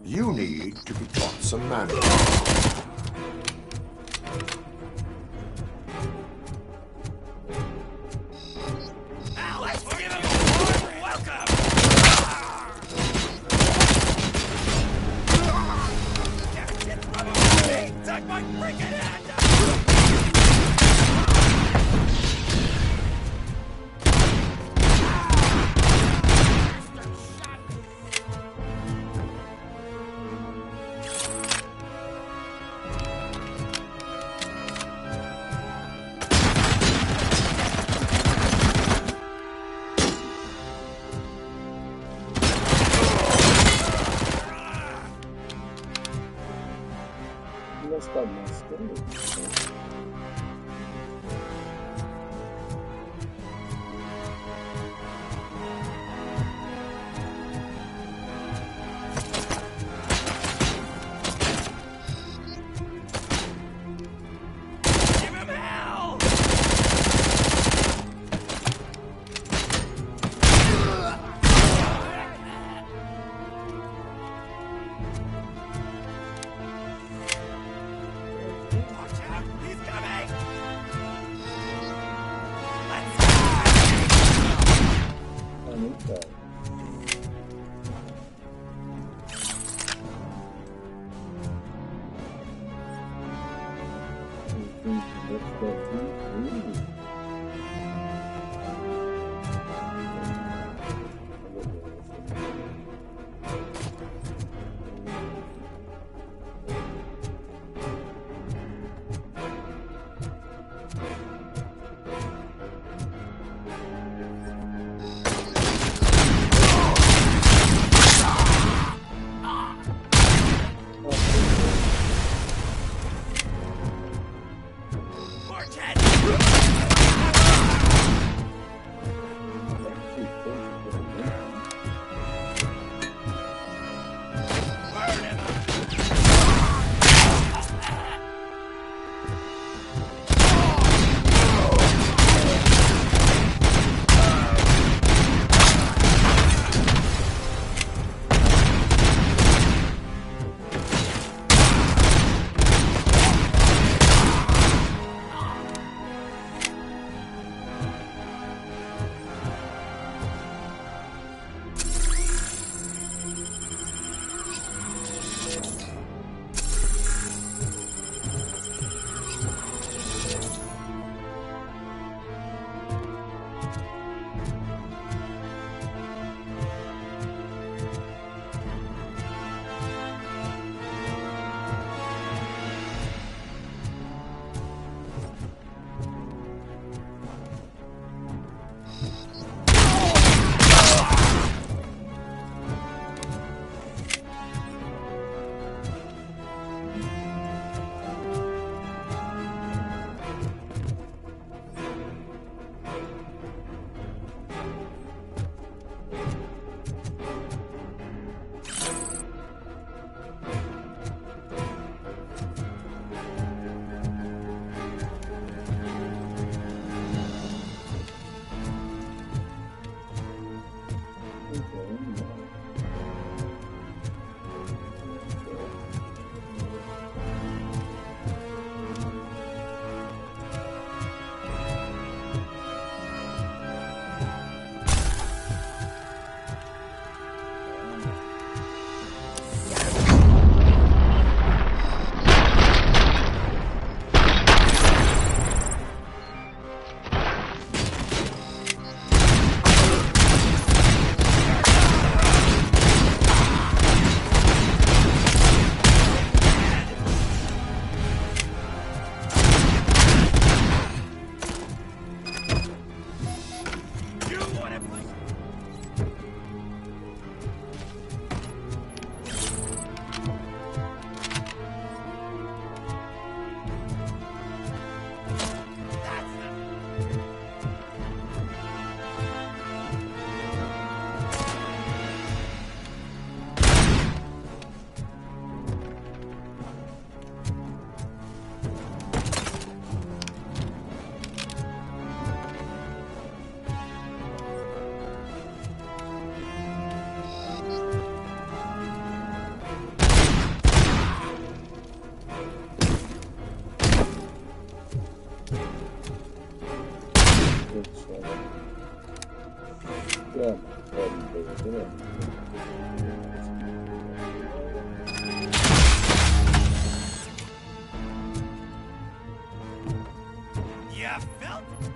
You need to be taught some manners. Yeah, felt it.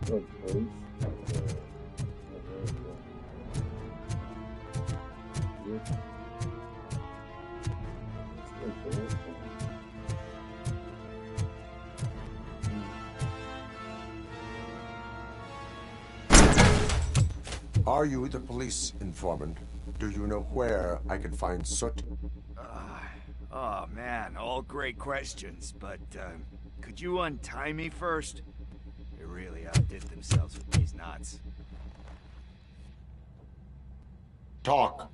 Look, police. Are you the police informant? Do you know where I can find Soot? Oh man, all great questions, but could you untie me first? They really outdid themselves with these knots. Talk.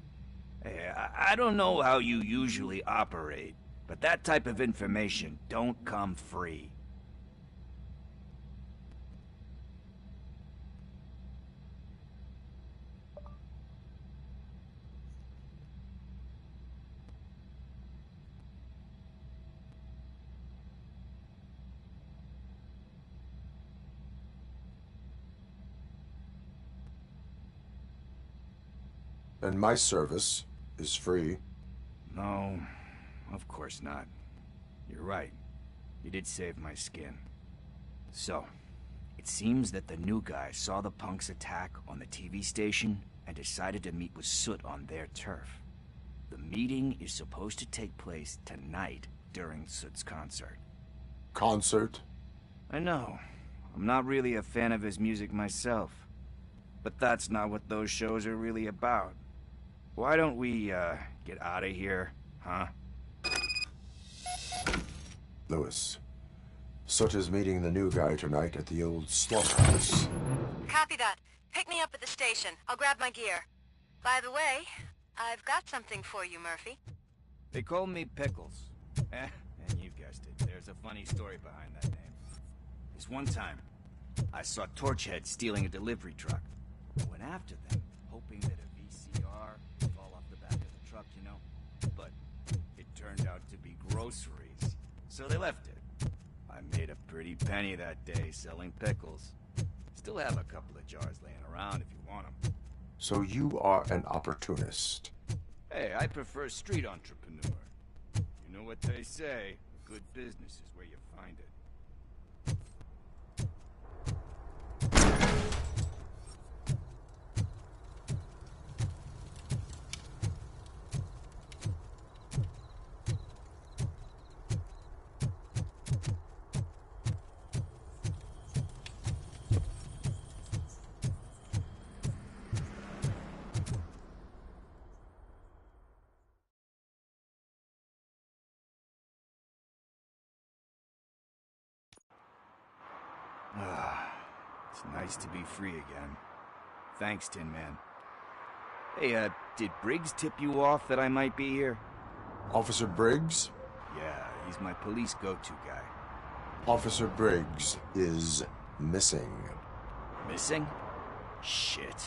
Hey, I don't know how you usually operate, but that type of information don't come free. And my service is free. No, of course not. You're right. You did save my skin. So, it seems that the new guy saw the punks attack on the TV station and decided to meet with Soot on their turf. The meeting is supposed to take place tonight during Soot's concert. Concert? I know. I'm not really a fan of his music myself. But that's not what those shows are really about. Why don't we, get out of here, huh? Lewis. Soot is meeting the new guy tonight at the old slaughterhouse. Copy that. Pick me up at the station. I'll grab my gear. By the way, I've got something for you, Murphy. They call me Pickles. And you guessed it, there's a funny story behind that name. This one time, I saw Torchhead stealing a delivery truck. I went after them, hoping that a VCR would fall off the back of the truck, you know? But it turned out to be groceries, so they left it. I made a pretty penny that day selling pickles. Still have a couple of jars laying around if you want them. So you are an opportunist. Hey, I prefer street entrepreneur. You know what they say, good business is where you find it. It's nice to be free again. Thanks, Tin Man. Hey, did Briggs tip you off that I might be here? Officer Briggs? Yeah, he's my police go-to guy. Officer Briggs is missing. Missing? Shit.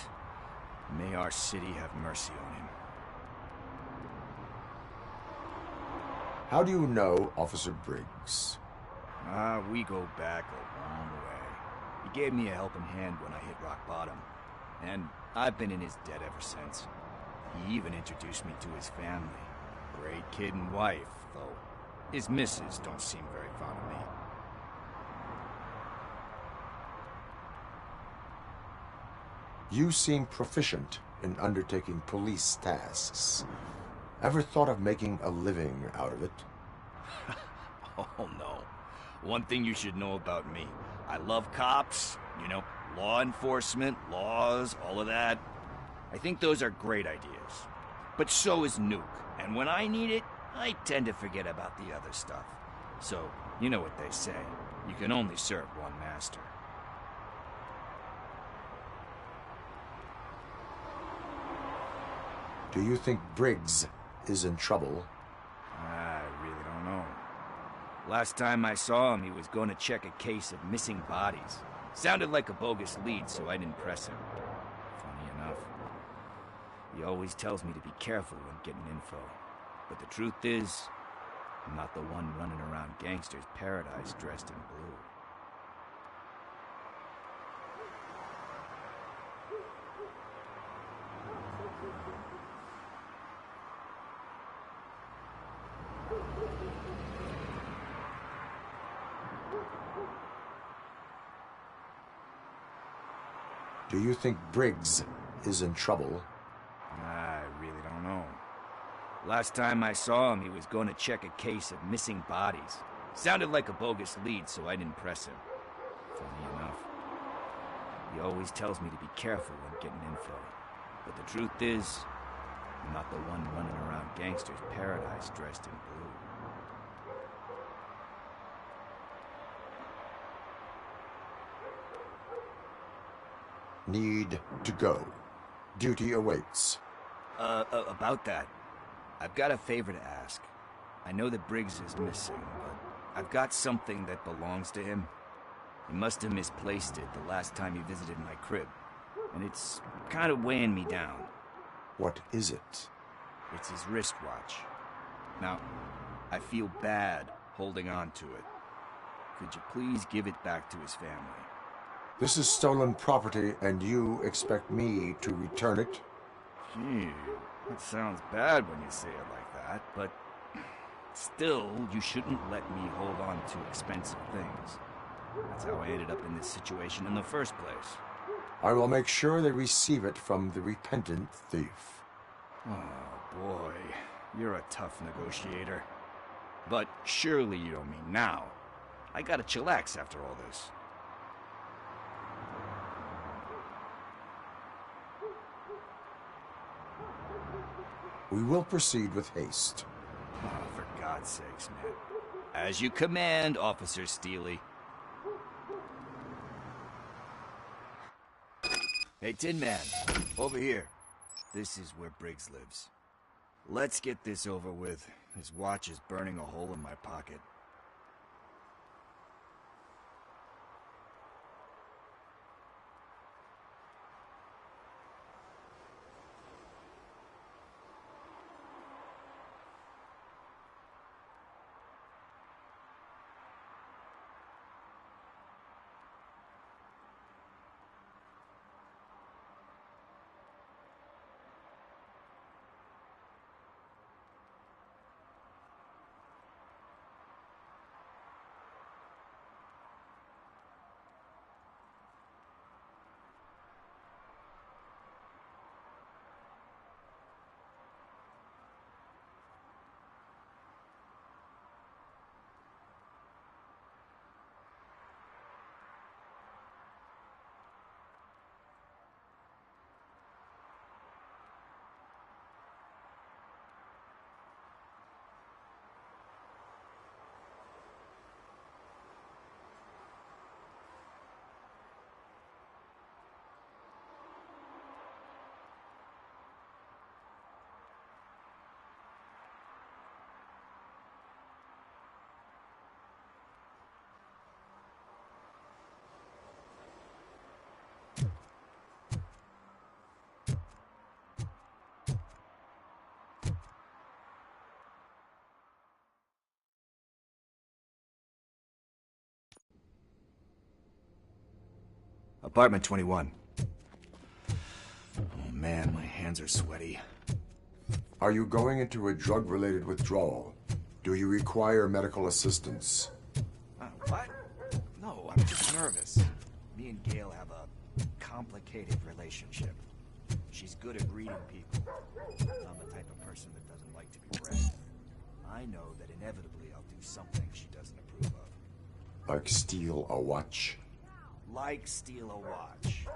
May our city have mercy on him. How do you know Officer Briggs? We go back a long way. He gave me a helping hand when I hit rock bottom, and I've been in his debt ever since. He even introduced me to his family. Great kid and wife, though. His missus don't seem very fond of me. You seem proficient in undertaking police tasks. Ever thought of making a living out of it? Oh no. One thing you should know about me. I love cops, you know, law enforcement, laws, all of that. I think those are great ideas. But so is Nuke, and when I need it, I tend to forget about the other stuff. So, you know what they say. You can only serve one master. Do you think Briggs is in trouble? I really don't know. Last time I saw him, he was going to check a case of missing bodies. Sounded like a bogus lead, so I didn't press him. Funny enough. He always tells me to be careful when getting info. But the truth is, I'm not the one running around Gangster's Paradise dressed in blue. Do you think Briggs is in trouble? I really don't know. Last time I saw him, he was going to check a case of missing bodies. Sounded like a bogus lead, so I didn't press him. Funny enough. He always tells me to be careful when getting info. But the truth is, I'm not the one running around gangsters' paradise dressed in blue. Need to go. Duty awaits. About that, I've got a favor to ask. I know that Briggs is missing, but I've got something that belongs to him. He must have misplaced it the last time he visited my crib, and it's kind of weighing me down. What is it? It's his wristwatch. Now, I feel bad holding on to it. Could you please give it back to his family? This is stolen property, and you expect me to return it? Gee, that sounds bad when you say it like that, but still, you shouldn't let me hold on to expensive things. That's how I ended up in this situation in the first place. I will make sure they receive it from the repentant thief. Oh, boy. You're a tough negotiator. But surely you don't mean now. I gotta chillax after all this. We will proceed with haste. Oh, for God's sakes, man. As you command, Officer Steely. Hey, Tin Man, over here. This is where Briggs lives. Let's get this over with. His watch is burning a hole in my pocket. Apartment 21. Oh man, my hands are sweaty. Are you going into a drug-related withdrawal? Do you require medical assistance? What? No, I'm just nervous. Me and Gail have a complicated relationship. She's good at reading people. I'm the type of person that doesn't like to be read. I know that inevitably I'll do something she doesn't approve of. Like steal a watch? Like steal a watch.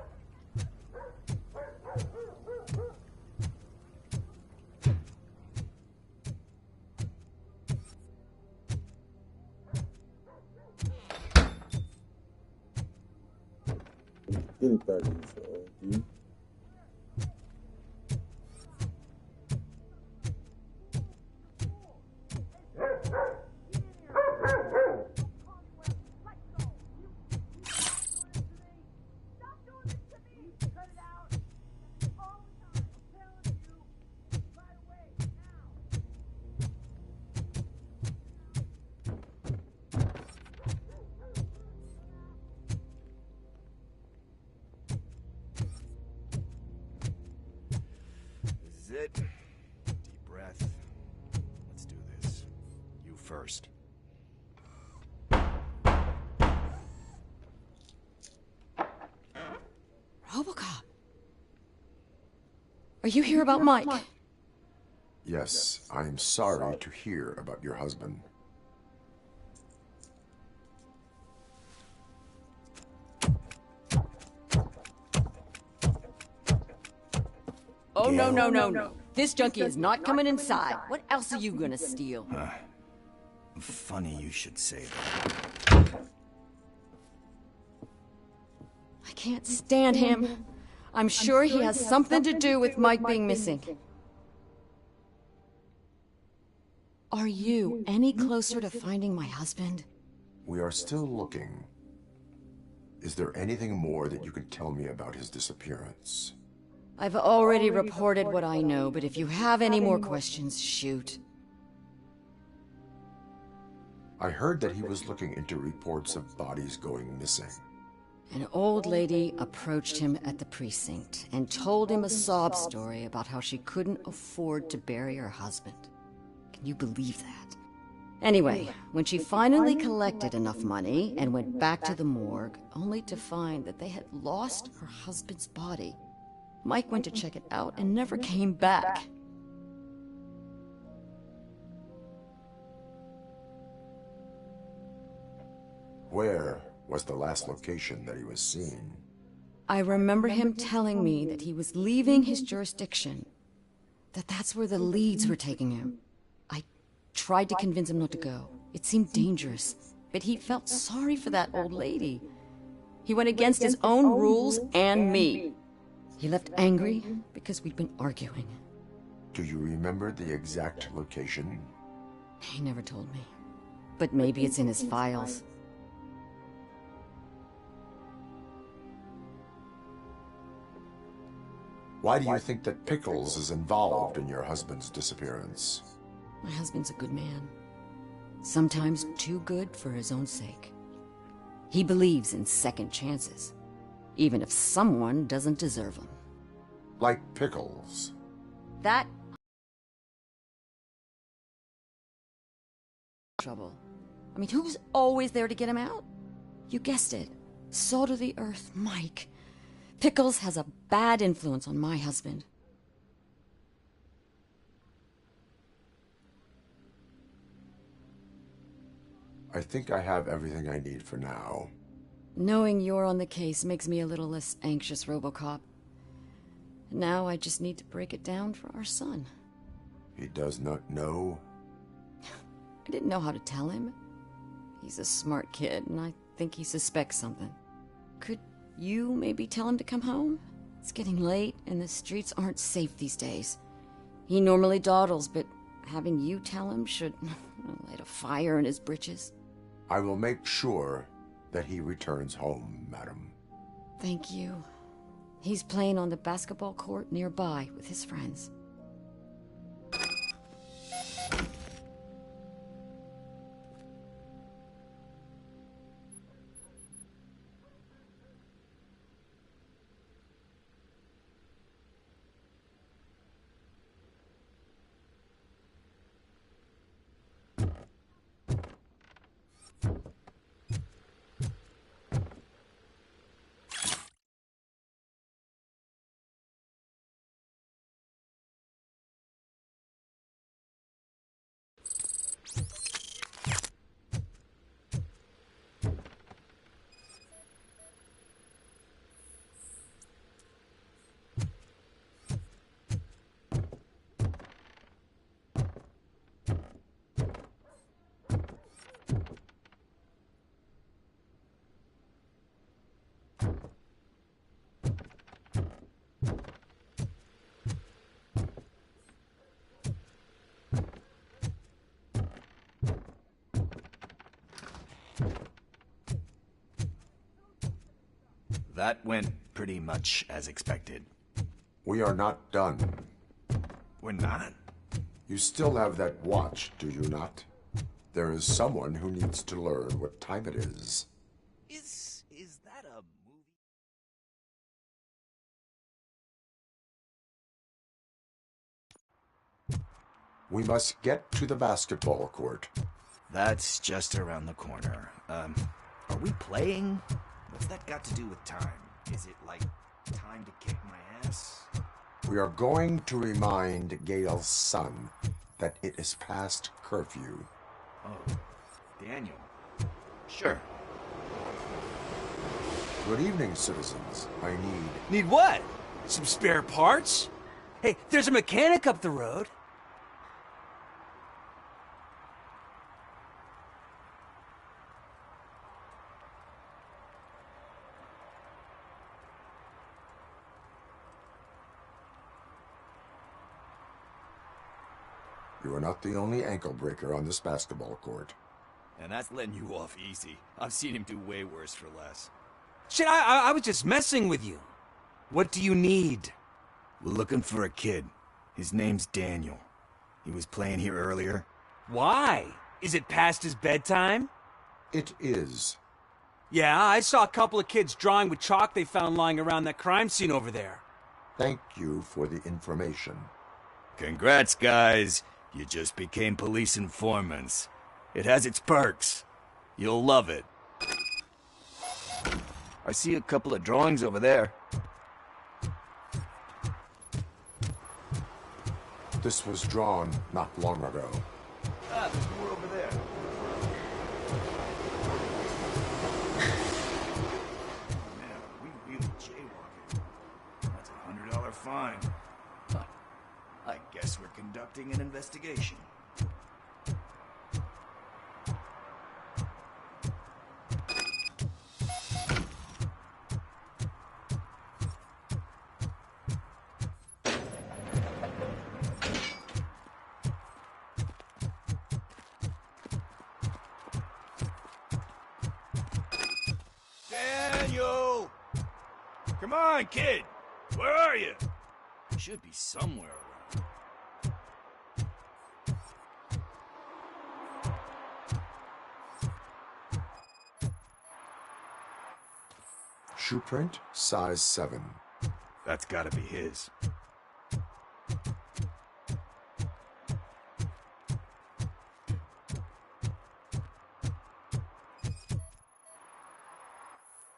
Get it back in you. This is it. Deep breath. Let's do this. You first. Robocop. you here about Mike? Yes, I'm sorry to hear about your husband. Oh, no. This junkie is not coming inside. What else are you gonna steal? Funny you should say that. I can't stand him. I'm sure he has something to do with Mike being missing. Are you any closer to finding my husband? We are still looking. Is there anything more that you can tell me about his disappearance? I've already reported what I know, but if you have any more questions, shoot. I heard that he was looking into reports of bodies going missing. An old lady approached him at the precinct and told him a sob story about how she couldn't afford to bury her husband. Can you believe that? Anyway, when she finally collected enough money and went back to the morgue, only to find that they had lost her husband's body, Mike went to check it out and never came back. Where was the last location that he was seen? I remember him telling me that he was leaving his jurisdiction, that's where the leads were taking him. I tried to convince him not to go. It seemed dangerous, but he felt sorry for that old lady. He went against his own rules and me. He left angry because we'd been arguing. Do you remember the exact location? He never told me, but maybe it's in his files. Why do you think that Pickles is involved in your husband's disappearance? My husband's a good man. Sometimes too good for his own sake. He believes in second chances, even if someone doesn't deserve them. Like Pickles. That... trouble. I mean, who's always there to get him out? You guessed it. Salt of the earth, Mike. Pickles has a bad influence on my husband. I think I have everything I need for now. Knowing you're on the case makes me a little less anxious, Robocop. Now I just need to break it down for our son. He does not know? I didn't know how to tell him. He's a smart kid, and I think he suspects something. Could you maybe tell him to come home? It's getting late, and the streets aren't safe these days. He normally dawdles, but having you tell him should light a fire in his britches. I will make sure that he returns home, madam. Thank you. He's playing on the basketball court nearby with his friends. That went pretty much as expected. We are not done. We're not? You still have that watch, do you not? There is someone who needs to learn what time it is. Is that a movie? We must get to the basketball court. That's just around the corner. Are we playing? What's that got to do with time? Is it like time to kick my ass? We are going to remind Gail's son that it is past curfew. Oh, Daniel. Sure. Good evening, citizens. I need... Need what? Some spare parts? Hey, there's a mechanic up the road. You are not the only ankle breaker on this basketball court. And that's letting you off easy. I've seen him do way worse for less. Shit, I was just messing with you. What do you need? We're looking for a kid. His name's Daniel. He was playing here earlier. Why? Is it past his bedtime? It is. Yeah, I saw a couple of kids drawing with chalk they found lying around that crime scene over there. Thank you for the information. Congrats, guys. You just became police informants. It has its perks. You'll love it. I see a couple of drawings over there. This was drawn not long ago. Ah, there's more over there. Man, we really jaywalking. That's a $100 fine. Huh. I guess we're conducting an investigation. Daniel! Come on, kid! Where are you? Should be somewhere around. Shoe print, size 7. That's gotta be his.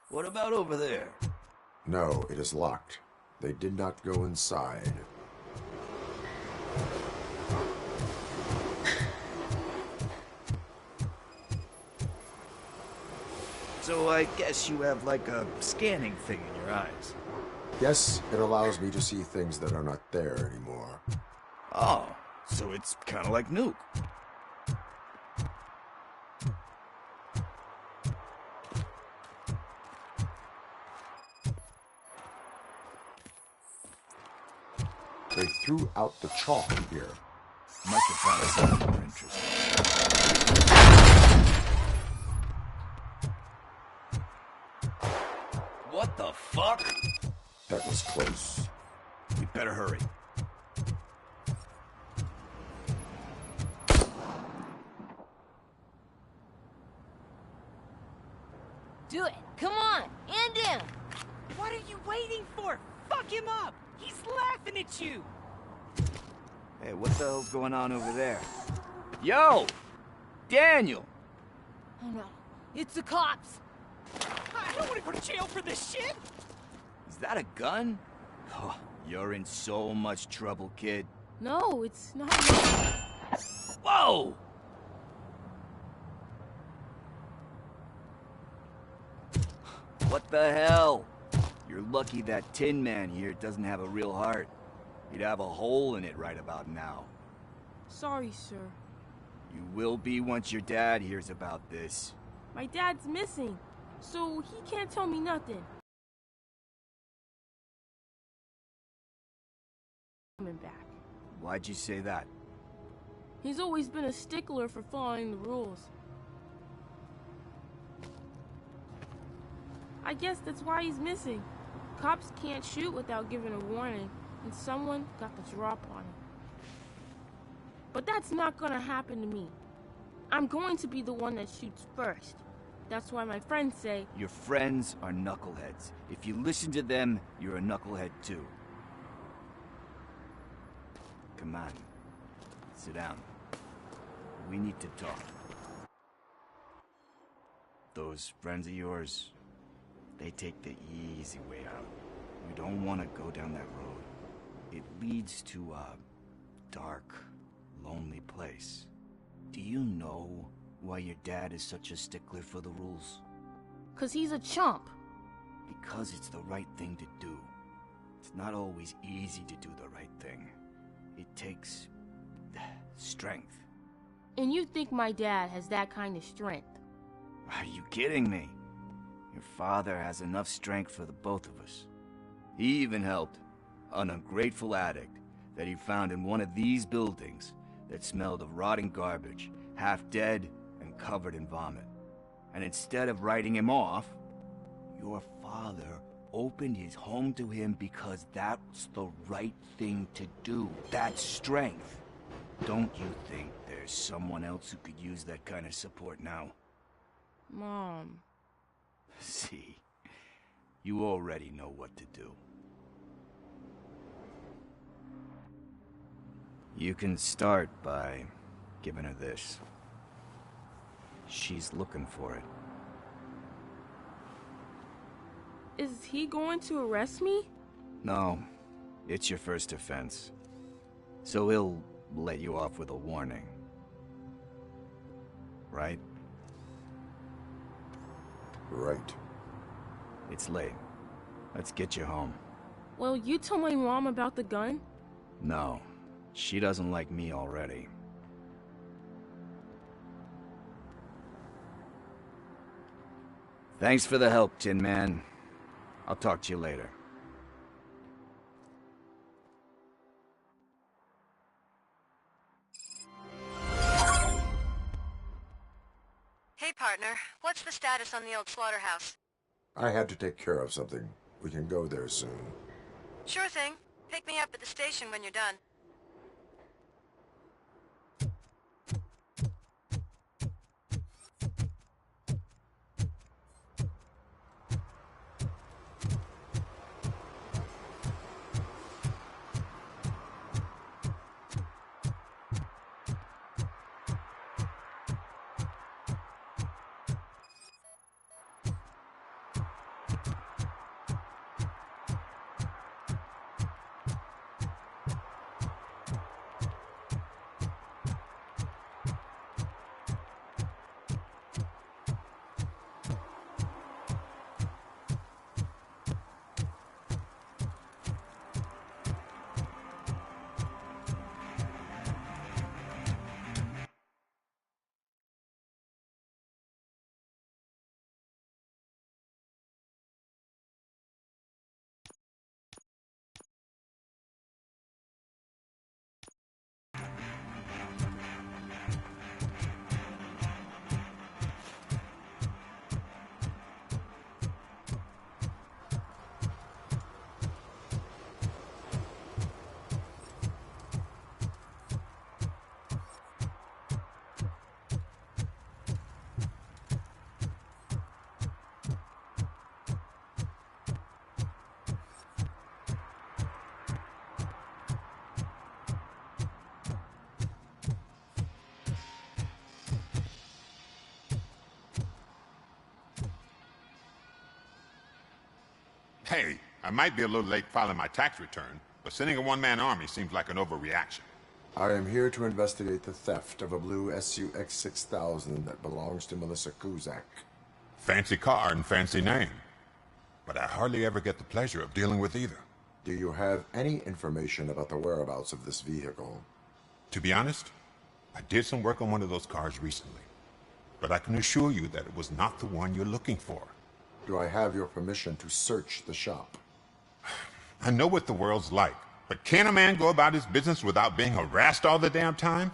What about over there? No, it is locked. They did not go inside. So I guess you have like a scanning thing in your eyes. Yes, it allows me to see things that are not there anymore. Oh, so it's kind of like Nuke. They threw out the chalk here. Must have found something more interesting. What the fuck? That was close. We better hurry. Do it. Come on. End him. What are you waiting for? Fuck him up! He's laughing at you! Hey, what the hell's going on over there? Yo! Daniel! Oh no. It's the cops. I don't want to go to jail for this shit! Is that a gun? Oh, you're in so much trouble, kid. No, it's not. Whoa! What the hell? You're lucky that Tin Man here doesn't have a real heart. He'd have a hole in it right about now. Sorry, sir. You will be once your dad hears about this. My dad's missing, so he can't tell me nothing. Coming back. Why'd you say that? He's always been a stickler for following the rules. I guess that's why he's missing. Cops can't shoot without giving a warning, and someone got the drop on him. But that's not gonna happen to me. I'm going to be the one that shoots first. That's why my friends say... Your friends are knuckleheads. If you listen to them, you're a knucklehead too. Come on. Sit down. We need to talk. Those friends of yours, they take the easy way out. You don't want to go down that road. it leads to a dark, lonely place. Do you know why your dad is such a stickler for the rules? 'Cause he's a chump. Because it's the right thing to do. It's not always easy to do the right thing. It takes strength. And you think my dad has that kind of strength? Are you kidding me? Your father has enough strength for the both of us. He even helped an ungrateful addict that he found in one of these buildings that smelled of rotting garbage, half dead and covered in vomit. And instead of writing him off, your father opened his home to him because that's the right thing to do. That's strength. Don't you think there's someone else who could use that kind of support now? Mom. See, you already know what to do. You can start by giving her this. She's looking for it. Is he going to arrest me? No, it's your first offense. So he'll let you off with a warning. Right? Right. It's late. Let's get you home. Well, you told my mom about the gun? No, she doesn't like me already. Thanks for the help, Tin Man. I'll talk to you later. Hey, partner. What's the status on the old slaughterhouse? I had to take care of something. We can go there soon. Sure thing. Pick me up at the station when you're done. Hey, I might be a little late filing my tax return, but sending a one-man army seems like an overreaction. I am here to investigate the theft of a blue SUX 6000 that belongs to Melissa Kuzak. Fancy car and fancy name. But I hardly ever get the pleasure of dealing with either. Do you have any information about the whereabouts of this vehicle? To be honest, I did some work on one of those cars recently. But I can assure you that it was not the one you're looking for. Do I have your permission to search the shop? I know what the world's like, but can a man go about his business without being harassed all the damn time?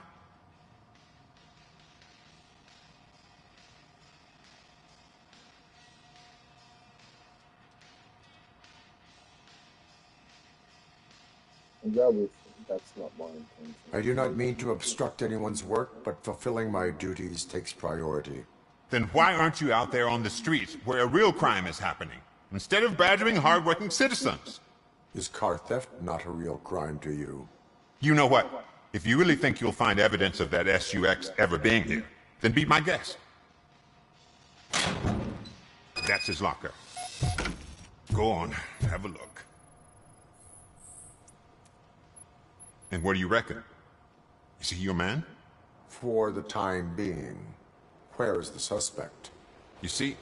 That's not my intention. I do not mean to obstruct anyone's work, but fulfilling my duties takes priority. Then why aren't you out there on the streets where a real crime is happening, instead of badgering hard-working citizens? Is car theft not a real crime to you? You know what? If you really think you'll find evidence of that SUX ever being here, then be my guest. That's his locker. Go on, have a look. And what do you reckon? Is he your man? For the time being. Where is the suspect? You see,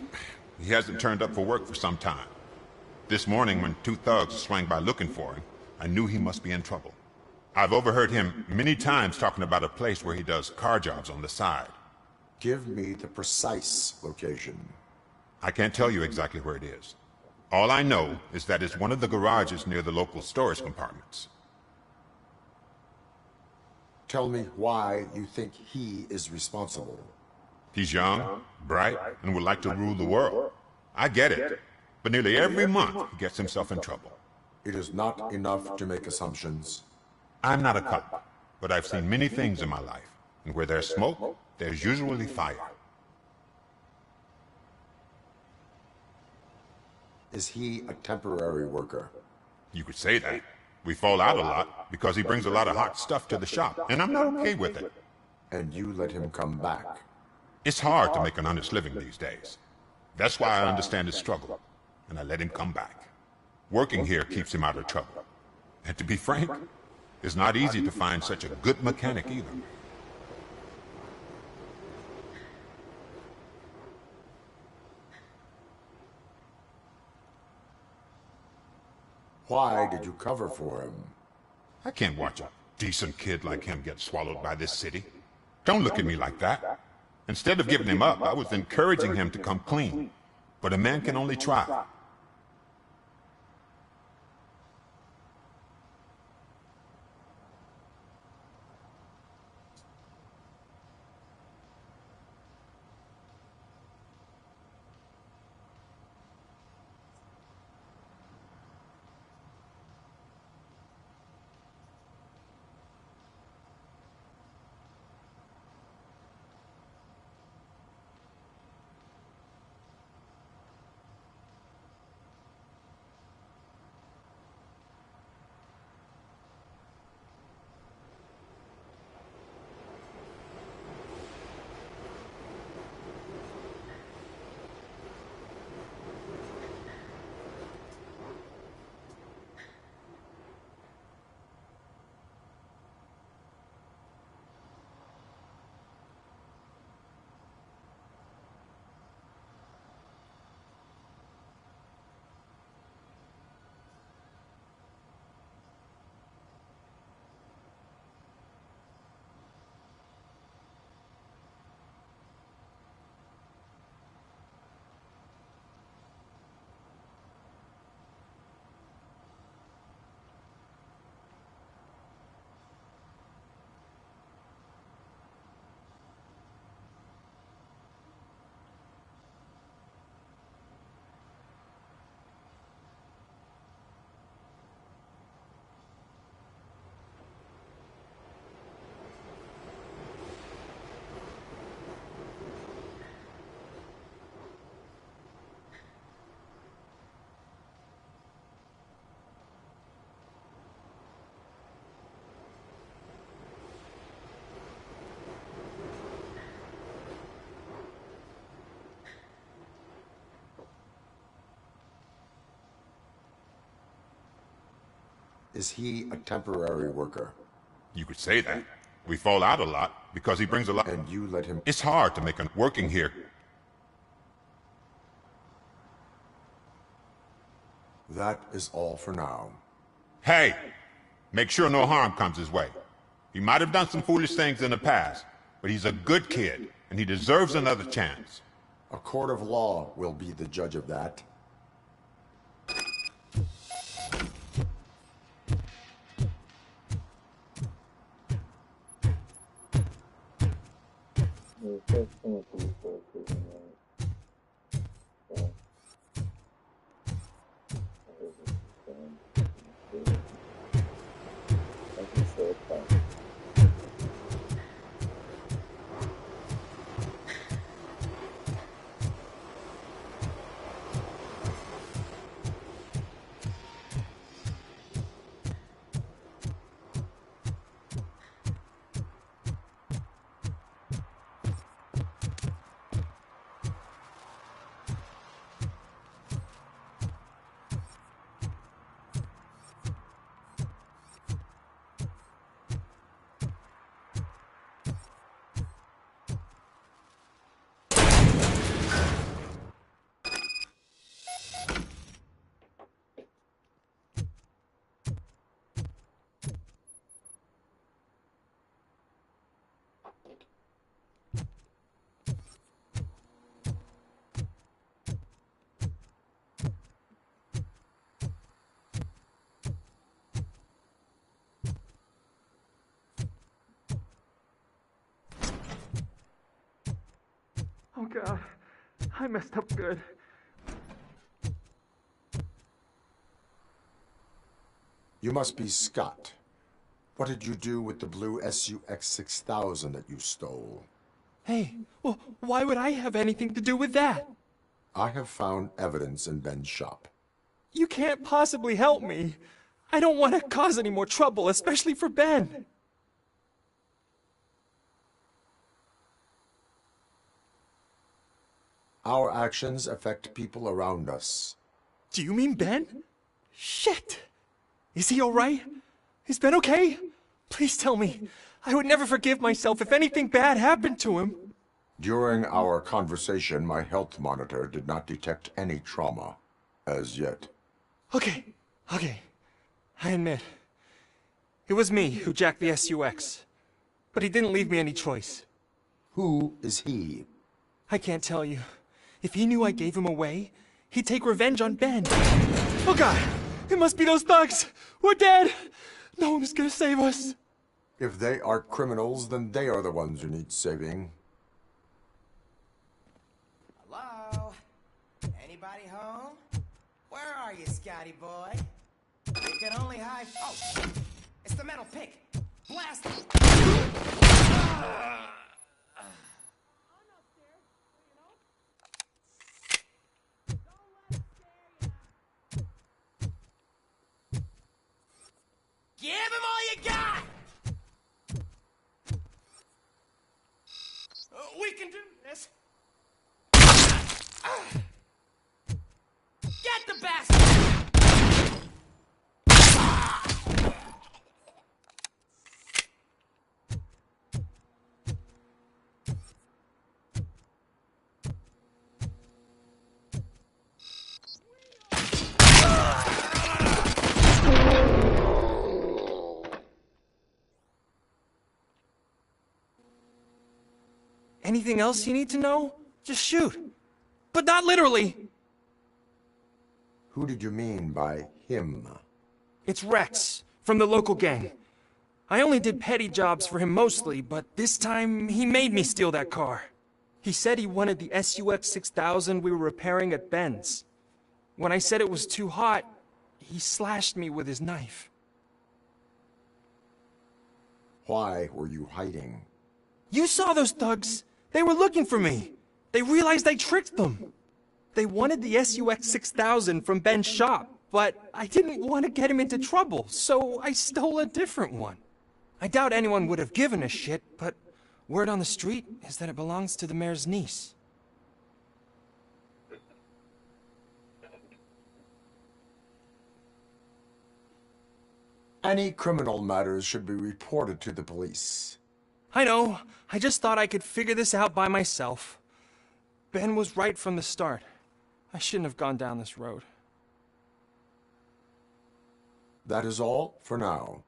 he hasn't turned up for work for some time. This morning, when 2 thugs swang by looking for him, I knew he must be in trouble. I've overheard him many times talking about a place where he does car jobs on the side. Give me the precise location. I can't tell you exactly where it is. All I know is that it's one of the garages near the local storage compartments. Tell me why you think he is responsible. He's young, bright, and would like to rule the world. I get it. But nearly every month, he gets himself in trouble. It is not enough to make assumptions. I'm not a cop, but I've seen many things in my life. And where there's smoke, there's usually fire. Is he a temporary worker? You could say that. We fall out a lot because he brings a lot of hot stuff to the shop, and I'm not okay with it. And you let him come back? It's hard to make an honest living these days. That's why I understand his struggle, and I let him come back. Working here keeps him out of trouble. And to be frank, it's not easy to find such a good mechanic either. Why did you cover for him? I can't watch a decent kid like him get swallowed by this city. Don't look at me like that. Instead of giving him up, I was encouraging him to come clean. But a man can only try. Is he a temporary worker? You could say that. We fall out a lot because he brings a lot. And you let him... It's hard to make a working here. That is all for now. Hey! Make sure no harm comes his way. He might have done some foolish things in the past, but he's a good kid, and he deserves another chance. A court of law will be the judge of that. Oh God, I messed up good. You must be Scott. What did you do with the blue SUX 6000 that you stole? Hey, well, why would I have anything to do with that? I have found evidence in Ben's shop. You can't possibly help me. I don't want to cause any more trouble, especially for Ben. Our actions affect people around us. Do you mean Ben? Shit! Is he alright? Is Ben okay? Please tell me. I would never forgive myself if anything bad happened to him. During our conversation, my health monitor did not detect any trauma, as yet. Okay. I admit. It was me who jacked the SUX. But he didn't leave me any choice. Who is he? I can't tell you. If he knew I gave him away, he'd take revenge on Ben. Oh God! It must be those thugs! We're dead! No one is gonna save us. If they are criminals, then they are the ones who need saving. Hello? Anybody home? Where are you, Scotty boy? You can only hide... Oh! It's the metal pick! Blast it! Give him all you got! We can do this! Get the bastard! Anything else you need to know? Just shoot. But not literally. Who did you mean by him? It's Rex, from the local gang. I only did petty jobs for him mostly, but this time he made me steal that car. He said he wanted the SUX 6000 we were repairing at Ben's. When I said it was too hot, he slashed me with his knife. Why were you hiding? You saw those thugs! They were looking for me! They realized I tricked them! They wanted the SUX 6000 from Ben's shop, but I didn't want to get him into trouble, so I stole a different one. I doubt anyone would have given a shit, but word on the street is that it belongs to the mayor's niece. Any criminal matters should be reported to the police. I know. I just thought I could figure this out by myself. Ben was right from the start. I shouldn't have gone down this road. That is all for now.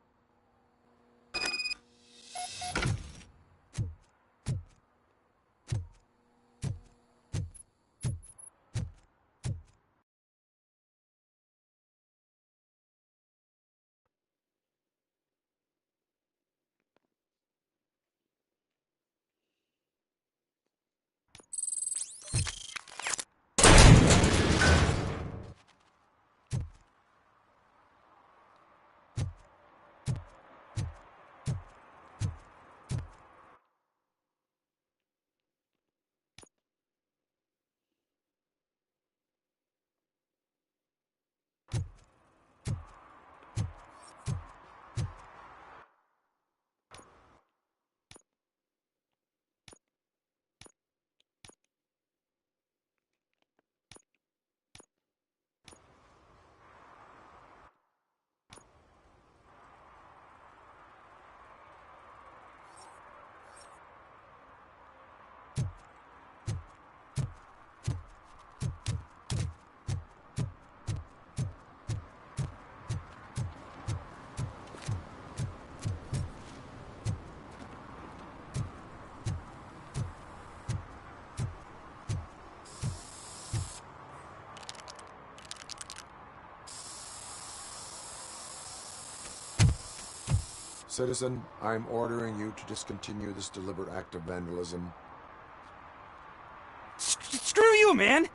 Citizen, I'm ordering you to discontinue this deliberate act of vandalism. Screw you, man!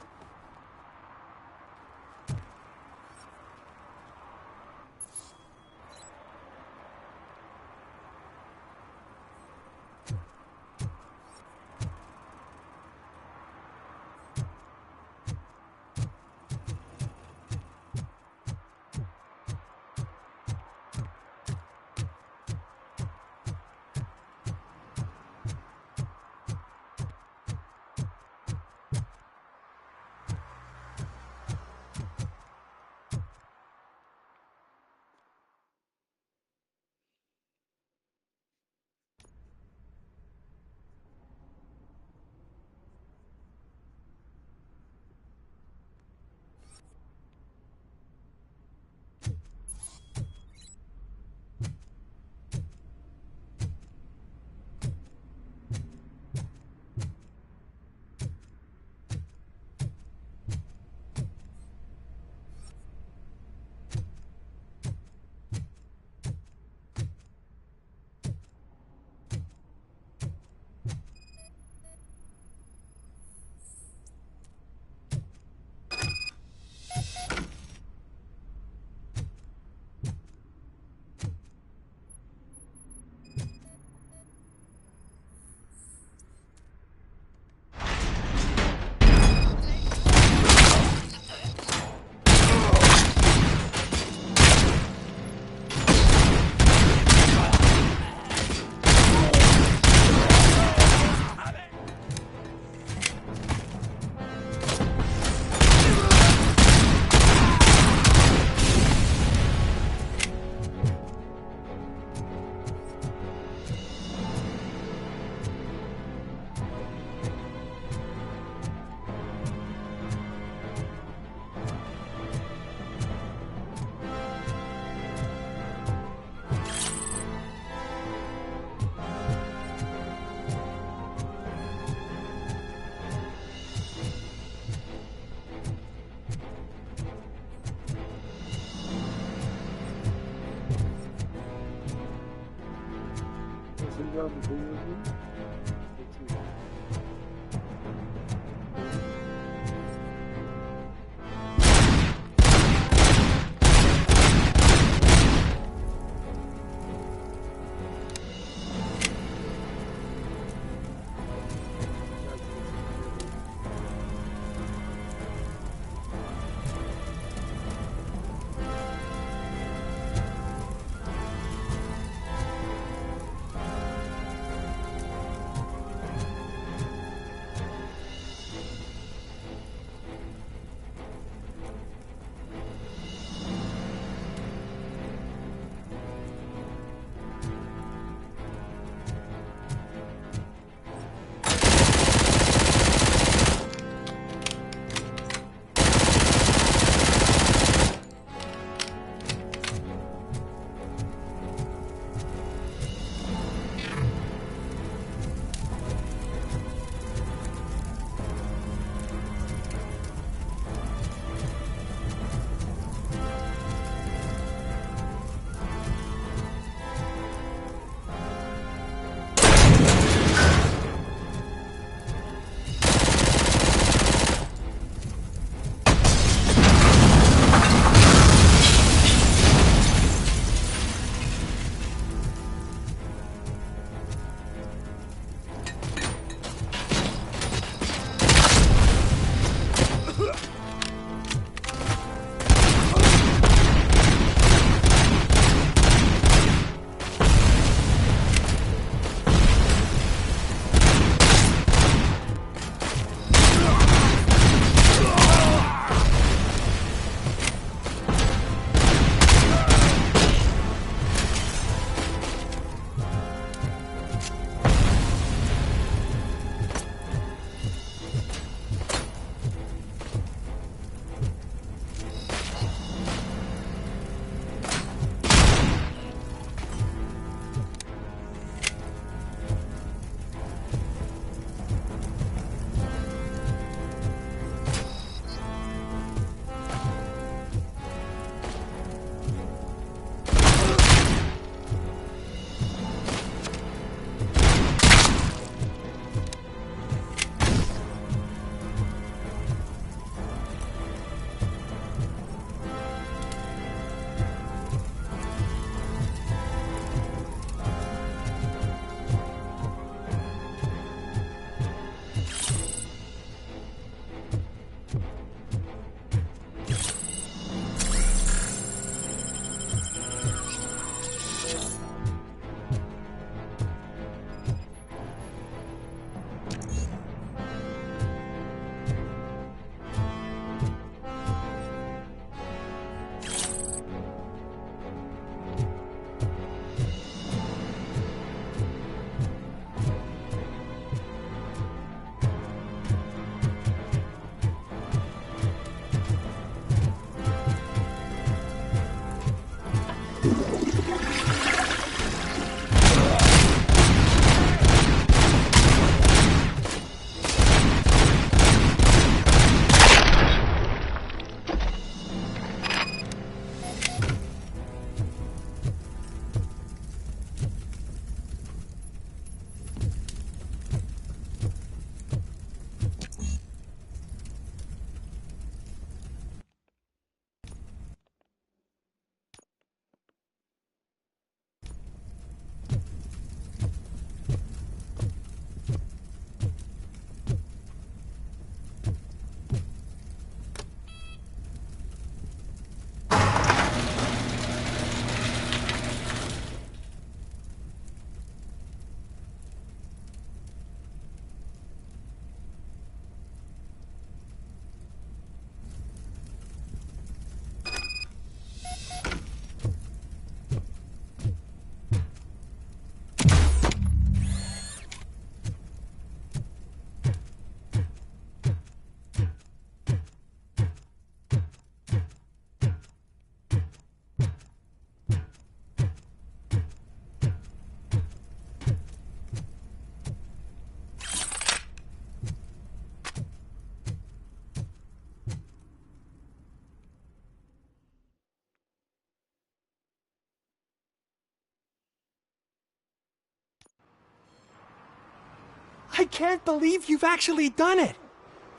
I can't believe you've actually done it!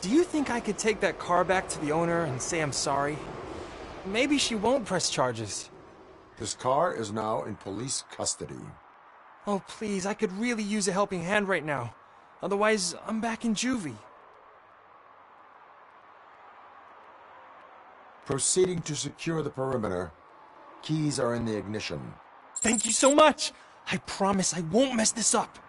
Do you think I could take that car back to the owner and say I'm sorry? Maybe she won't press charges. This car is now in police custody. Oh, please, I could really use a helping hand right now. Otherwise, I'm back in juvie. Proceeding to secure the perimeter. Keys are in the ignition. Thank you so much! I promise I won't mess this up.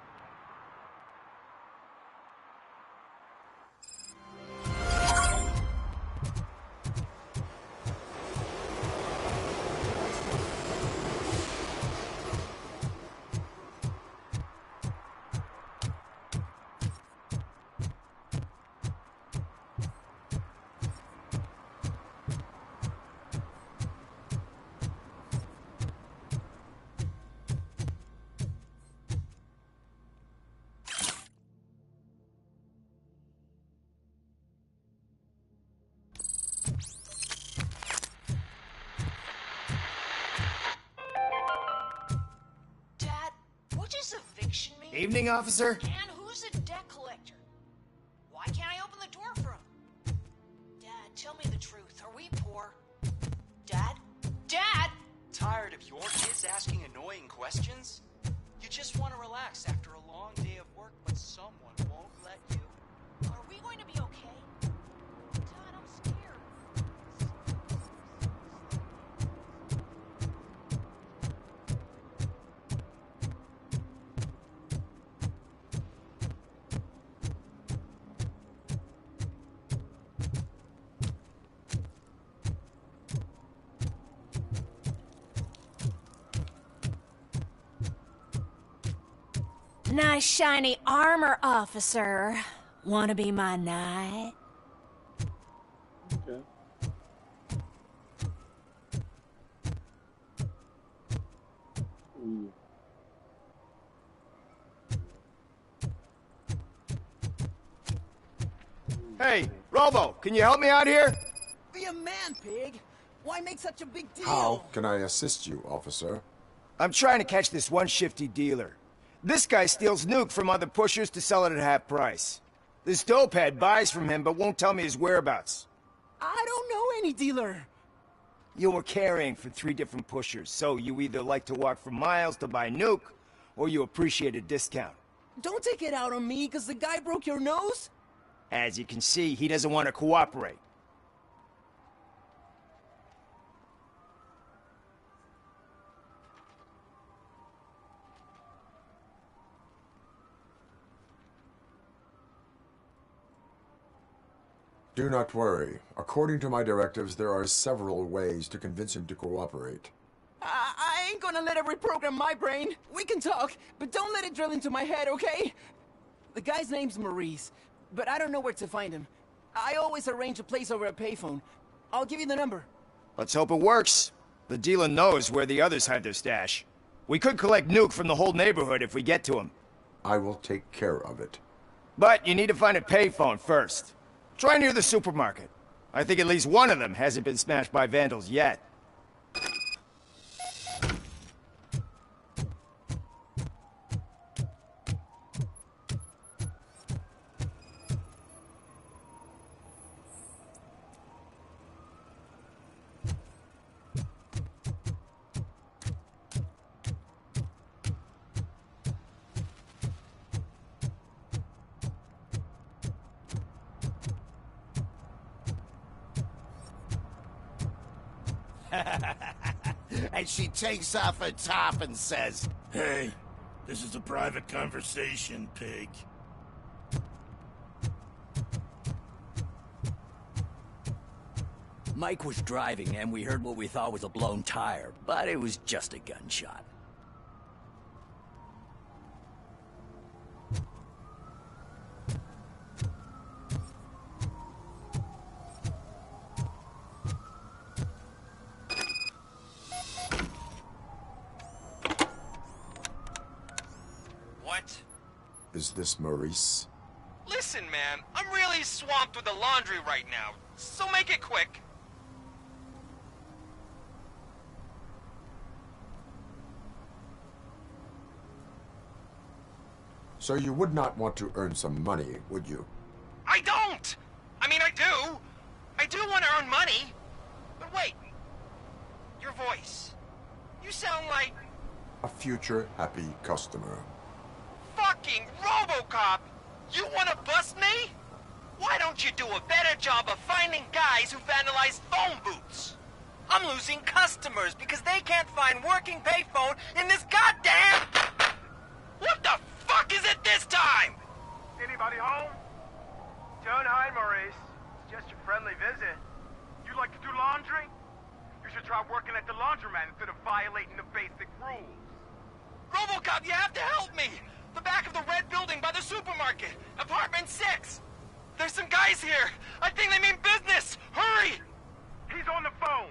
Evening, officer. And who's a debt collector? Why can't I open the door for him? Dad, tell me the truth. Are we poor? Dad? Dad! Tired of your kids asking annoying questions? You just want to relax after a long day of work, but someone won't let you. Are we going to be okay? Dad, I'm scared. Nice shiny armor, officer. Wanna be my knight? Okay. Hey, Robo, can you help me out here? Be a man, pig. Why make such a big deal? How can I assist you, officer? I'm trying to catch this one shifty dealer. This guy steals nuke from other pushers to sell it at half price. This dopehead buys from him but won't tell me his whereabouts. I don't know any dealer. You were carrying for 3 different pushers, so you either like to walk for miles to buy nuke, or you appreciate a discount. Don't take it out on me, because the guy broke your nose? As you can see, he doesn't want to cooperate. Do not worry. According to my directives, there are several ways to convince him to cooperate. I ain't gonna let it reprogram my brain. We can talk, but don't let it drill into my head, okay? The guy's name's Maurice, but I don't know where to find him. I always arrange a place over a payphone. I'll give you the number. Let's hope it works. The dealer knows where the others hide their stash. We could collect nuke from the whole neighborhood if we get to him. I will take care of it. But you need to find a payphone first. Try near the supermarket. I think at least one of them hasn't been smashed by vandals yet. And she takes off her top and says, Hey, this is a private conversation, pig. Mike was driving and we heard what we thought was a blown tire, but it was just a gunshot. What? Is this Maurice? Listen, man, I'm really swamped with the laundry right now, so make it quick. So you would not want to earn some money, would you? I don't! I mean, I do! I do want to earn money! But wait, your voice. You sound like... A future happy customer. Fucking Robocop! You want to bust me? Why don't you do a better job of finding guys who vandalize phone booths? I'm losing customers because they can't find working payphone in this goddamn... What the fuck is it this time? Anybody home? Don't hide, Maurice. It's just your friendly visit. You like to do laundry? You should try working at the laundromat instead of violating the basic rules. Robocop, you have to help me! The back of the red building by the supermarket. Apartment 6. There's some guys here. I think they mean business. Hurry! He's on the phone.